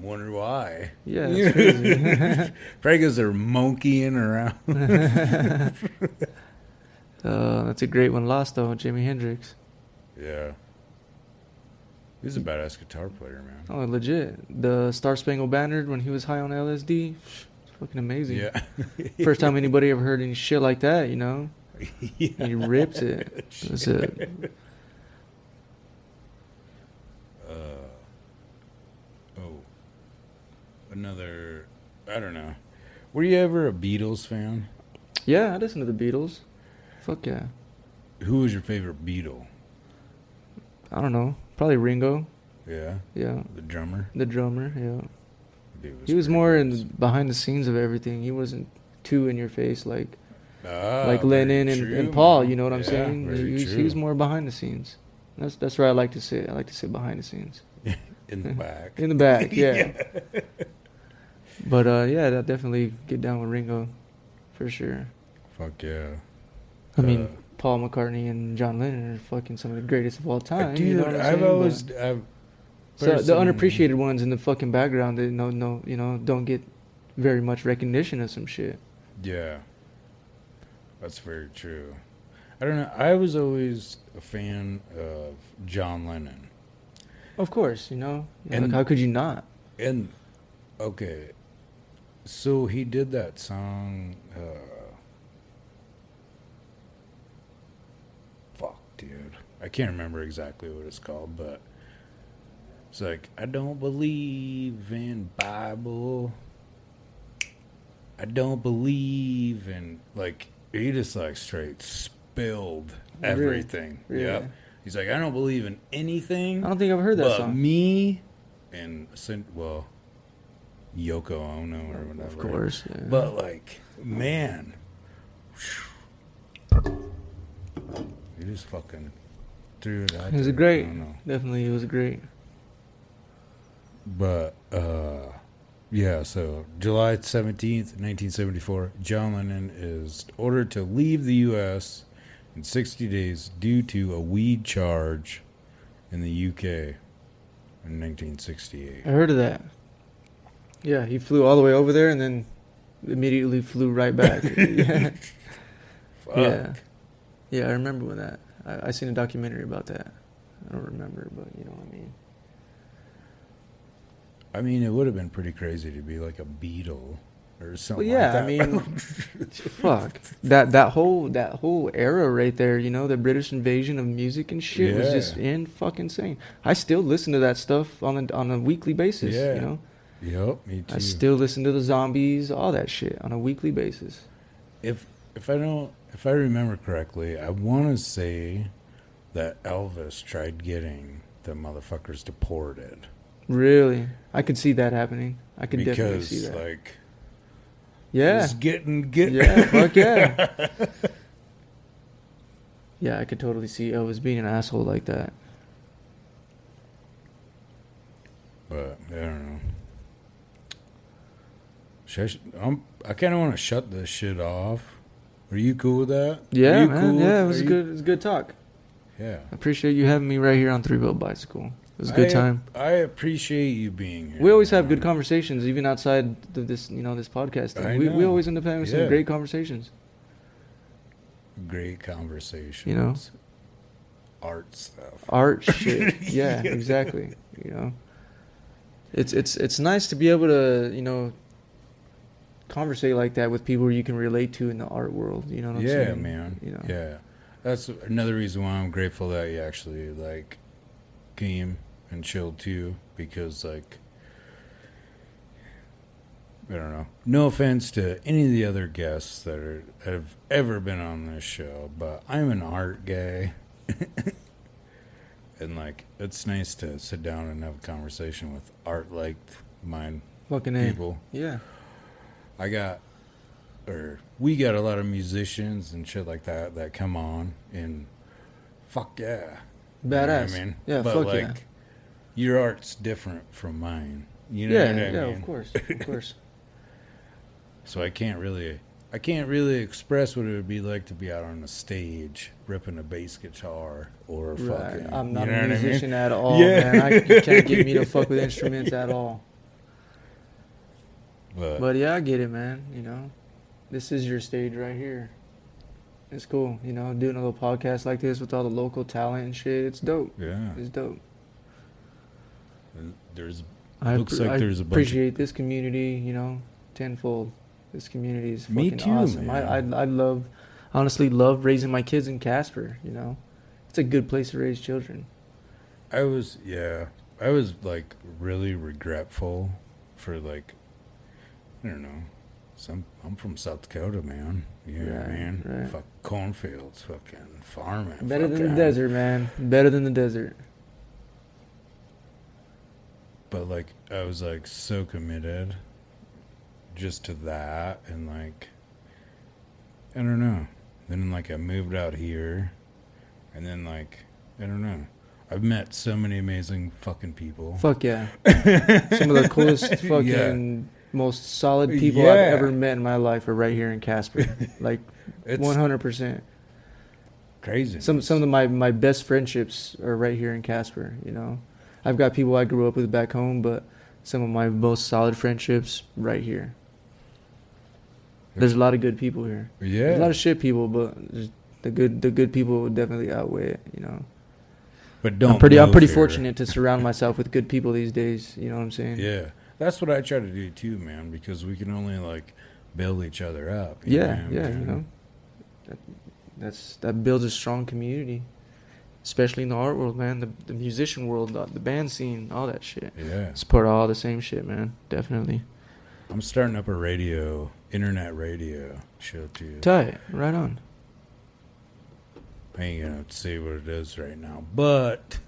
Speaker 3: wonder why.
Speaker 5: Yeah, that's crazy.
Speaker 3: Probably because they're monkeying around.
Speaker 5: That's a great one lost though, Jimi Hendrix.
Speaker 3: Yeah. He's a badass guitar player, man.
Speaker 5: Oh, legit. The Star Spangled Banner when he was high on LSD, it's fucking amazing.
Speaker 3: Yeah.
Speaker 5: First time anybody ever heard any shit like that, you know?
Speaker 3: Yeah.
Speaker 5: And he rips it. That's it.
Speaker 3: Another, I don't know. Were you ever a Beatles fan?
Speaker 5: Yeah, I listen to the Beatles. Fuck yeah.
Speaker 3: Who was your favorite Beatle?
Speaker 5: I don't know. Probably Ringo.
Speaker 3: Yeah.
Speaker 5: Yeah.
Speaker 3: The drummer?
Speaker 5: The drummer, yeah.
Speaker 3: Dude
Speaker 5: He was
Speaker 3: pretty
Speaker 5: more
Speaker 3: nice.
Speaker 5: in behind the scenes of everything. He wasn't too in your face like
Speaker 3: Very
Speaker 5: Lennon and
Speaker 3: true,
Speaker 5: Paul,
Speaker 3: man.
Speaker 5: you know what I'm
Speaker 3: Yeah,
Speaker 5: saying?
Speaker 3: very
Speaker 5: He was
Speaker 3: true.
Speaker 5: more behind the scenes. That's where I like to sit. I like to sit behind the scenes.
Speaker 3: In the back.
Speaker 5: In the back, yeah. But yeah, I'd definitely get down with Ringo, for sure.
Speaker 3: Fuck yeah.
Speaker 5: I mean, Paul McCartney and John Lennon are fucking some of the greatest of all time.
Speaker 3: Dude,
Speaker 5: you know what I'm
Speaker 3: I've
Speaker 5: saying?
Speaker 3: always...
Speaker 5: But-
Speaker 3: I've
Speaker 5: so the
Speaker 3: personally-
Speaker 5: unappreciated ones in the fucking background that don't get very much recognition of some shit.
Speaker 3: Yeah. That's very true. I don't know. I was always a fan of John Lennon.
Speaker 5: Of course,
Speaker 3: And-
Speaker 5: like, how could you not?
Speaker 3: And, okay. So he did that song... fuck, dude. I can't remember exactly what it's called, but... It's like, I don't believe in Bible. I don't believe in... Like, he just, like, straight spilled
Speaker 5: Really?
Speaker 3: everything.
Speaker 5: Really?
Speaker 3: Yep. He's like, I don't believe in anything.
Speaker 5: I don't think I've heard that
Speaker 3: but
Speaker 5: song.
Speaker 3: me and, well, Yoko Ono or whatever.
Speaker 5: Of course. Yeah.
Speaker 3: But, like, man. He just fucking threw it out
Speaker 5: It was
Speaker 3: there.
Speaker 5: a great.
Speaker 3: I don't know.
Speaker 5: Definitely, it was great.
Speaker 3: But, yeah, so July 17th, 1974, John Lennon is ordered to leave the U.S. in 60 days due to a weed charge in the U.K. in 1968.
Speaker 5: I heard of that. Yeah, he flew all the way over there and then immediately flew right back. Yeah.
Speaker 3: Fuck.
Speaker 5: Yeah. Yeah, I remember when that. I seen a documentary about that. I don't remember, but you know what I mean.
Speaker 3: I mean, it would have been pretty crazy to be like a Beatle or
Speaker 5: Well,
Speaker 3: something
Speaker 5: yeah,
Speaker 3: like
Speaker 5: I
Speaker 3: that.
Speaker 5: mean, fuck that whole era right there. The British invasion of music and shit was
Speaker 3: Yeah.
Speaker 5: just in fucking insane. I still listen to that stuff on a weekly basis.
Speaker 3: Yeah. Yep, me too.
Speaker 5: I still listen to the Zombies, all that shit on a weekly basis.
Speaker 3: If I remember correctly, I want to say that Elvis tried getting the motherfuckers deported.
Speaker 5: Really, I could see that happening. I could definitely see
Speaker 3: Because,
Speaker 5: that.
Speaker 3: like,
Speaker 5: Yeah,
Speaker 3: it's getting
Speaker 5: yeah, fuck yeah. Yeah, I could totally see Elvis being an asshole like that.
Speaker 3: But I don't know. I kind of want to shut this shit off Are you cool with that?
Speaker 5: Yeah,
Speaker 3: Are you
Speaker 5: man.
Speaker 3: cool?
Speaker 5: Yeah, it was
Speaker 3: Are
Speaker 5: a
Speaker 3: you-
Speaker 5: good. It was a good talk.
Speaker 3: Yeah.
Speaker 5: I appreciate you having me right here on Three Wheel Bicycle. It was a good time.
Speaker 3: I appreciate you being here.
Speaker 5: We always have good
Speaker 3: man.
Speaker 5: conversations, even outside of this, this podcast thing.
Speaker 3: I
Speaker 5: We
Speaker 3: know.
Speaker 5: always end up having some
Speaker 3: Yeah.
Speaker 5: great conversations.
Speaker 3: Great conversations.
Speaker 5: You know?
Speaker 3: Art stuff.
Speaker 5: Art shit. Yeah, exactly. It's nice to be able to, conversate like that with people you can relate to in the art world. You know what I'm
Speaker 3: Yeah,
Speaker 5: saying?
Speaker 3: man. Yeah. That's another reason why I'm grateful that you actually came and chilled too, because I don't know. No offense to any of the other guests that have ever been on this show, but I'm an art guy. And it's nice to sit down and have a conversation with art like mind
Speaker 5: Fucking A.
Speaker 3: people.
Speaker 5: Yeah.
Speaker 3: We got a lot of musicians and shit like that come on, and fuck yeah.
Speaker 5: Badass.
Speaker 3: You know what I mean?
Speaker 5: Yeah,
Speaker 3: but
Speaker 5: fuck yeah.
Speaker 3: your art's different from mine. You know
Speaker 5: Yeah,
Speaker 3: what I
Speaker 5: yeah,
Speaker 3: mean?
Speaker 5: of course. Of course.
Speaker 3: So I can't really express what it would be like to be out on a stage ripping a bass guitar or
Speaker 5: Right.
Speaker 3: fucking.
Speaker 5: I'm not
Speaker 3: you know
Speaker 5: a
Speaker 3: what I mean?
Speaker 5: musician at all,
Speaker 3: Yeah.
Speaker 5: man. You can't get me to fuck with instruments at all. But yeah, I get it, man. This is your stage right here. It's cool, doing a little podcast like this with all the local talent and shit. It's dope.
Speaker 3: yeah,
Speaker 5: It's dope.
Speaker 3: there's
Speaker 5: I
Speaker 3: Looks like there's a bunch of-
Speaker 5: appreciate this community, tenfold. This community is
Speaker 3: Me
Speaker 5: fucking
Speaker 3: too,
Speaker 5: awesome.
Speaker 3: man.
Speaker 5: I honestly love raising my kids in Casper. It's a good place to raise children.
Speaker 3: I was really regretful for I don't know. I'm from South Dakota, man. You know what I
Speaker 5: Right,
Speaker 3: mean?
Speaker 5: right.
Speaker 3: Fuck cornfields, fucking farming.
Speaker 5: Better than the
Speaker 3: fucking-
Speaker 5: desert, man. Better than the desert.
Speaker 3: But I was so committed just to that, and I don't know. Then I moved out here, and then I don't know. I've met so many amazing fucking people.
Speaker 5: Fuck yeah. Some of the coolest fucking most solid people
Speaker 3: Yeah.
Speaker 5: I've ever met in my life are right here in Casper.
Speaker 3: It's
Speaker 5: 100%.
Speaker 3: crazy.
Speaker 5: Some of my best friendships are right here in Casper, I've got people I grew up with back home, but some of my most solid friendships right here. There's a lot of good people here.
Speaker 3: Yeah.
Speaker 5: There's a lot of shit people, but the good people will definitely outweigh it,
Speaker 3: But don't.
Speaker 5: I'm pretty
Speaker 3: move here.
Speaker 5: fortunate to surround myself with good people these days, you know what I'm saying?
Speaker 3: Yeah, that's what I try to do too, man. Because we can only build each other up. you know
Speaker 5: Yeah,
Speaker 3: what I'm
Speaker 5: yeah,
Speaker 3: saying?
Speaker 5: that builds a strong community, especially in the art world, man. The musician world, the band scene, all that shit.
Speaker 3: Yeah.
Speaker 5: It's part of all the same shit, man. Definitely.
Speaker 3: I'm starting up a internet radio show too.
Speaker 5: Tight, right on.
Speaker 3: I ain't gonna say what it is right now, but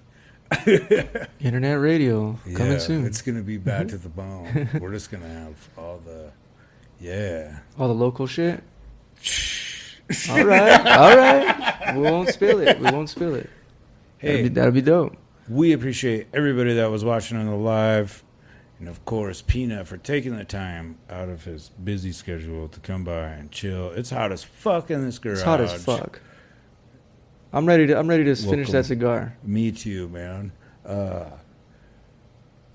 Speaker 5: Internet radio coming soon.
Speaker 3: it's gonna be bad to the bone. We're just gonna have all the
Speaker 5: All the local shit. All right. We won't spill it.
Speaker 3: Hey,
Speaker 5: That'll be dope.
Speaker 3: we appreciate everybody that was watching on the live, and of course Peanut for taking the time out of his busy schedule to come by and chill. It's hot as fuck in this garage.
Speaker 5: It's hot as fuck. I'm ready to finish
Speaker 3: Welcome.
Speaker 5: that cigar.
Speaker 3: Me too, man.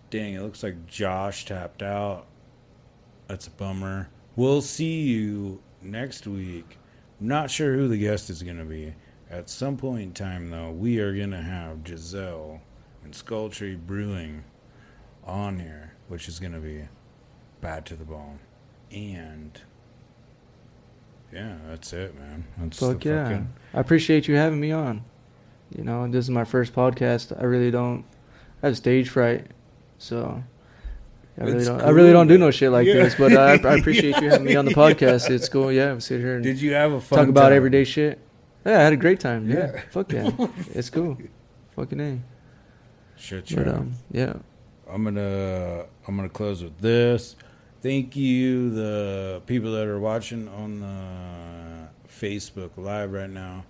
Speaker 3: Dang, it looks like Josh tapped out. That's a bummer. We'll see you next week. Not sure who the guest is going to be. At some point in time, though, we are going to have Giselle and Skull Tree Brewing on here, which is going to be bad to the bone. And yeah, that's it, man. That's
Speaker 5: Fuck yeah. I appreciate you having me on. This is my first podcast. I have stage fright, so I really
Speaker 3: It's
Speaker 5: don't. I
Speaker 3: cool,
Speaker 5: really don't do no
Speaker 3: man.
Speaker 5: shit like
Speaker 3: Yeah.
Speaker 5: this. But I appreciate you having me on the podcast. It's cool. Yeah, we sit here and
Speaker 3: Did you have a fun
Speaker 5: talk about
Speaker 3: time?
Speaker 5: everyday shit. Yeah, I had a great time. Yeah,
Speaker 3: Yeah.
Speaker 5: fuck yeah, it's cool. Fucking A.
Speaker 3: Shit,
Speaker 5: But
Speaker 3: yeah.
Speaker 5: yeah.
Speaker 3: I'm gonna close with this. Thank you, the people that are watching on the Facebook Live right now.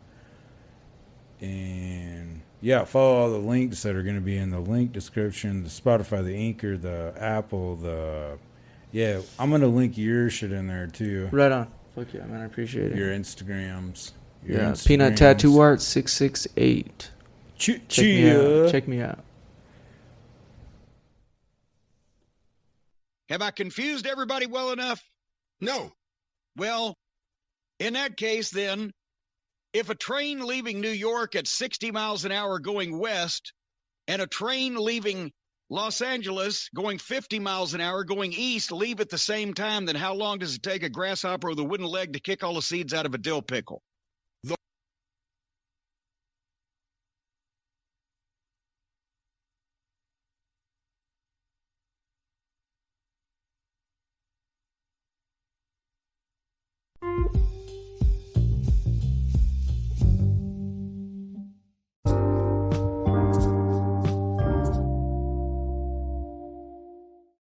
Speaker 3: And yeah, follow all the links that are going to be in the link description, the Spotify, the Anchor, the Apple, I'm going to link your shit in there too.
Speaker 5: Right on. Fuck yeah, man. I appreciate it.
Speaker 3: Your Instagrams.
Speaker 5: Yeah, Pnut Tattoo Art 668. Check me out. Check me out.
Speaker 8: Have I confused everybody well enough?
Speaker 9: No.
Speaker 8: Well, in that case, then, if a train leaving New York at 60 miles an hour going west and a train leaving Los Angeles going 50 miles an hour going east leave at the same time, then how long does it take a grasshopper with a wooden leg to kick all the seeds out of a dill pickle?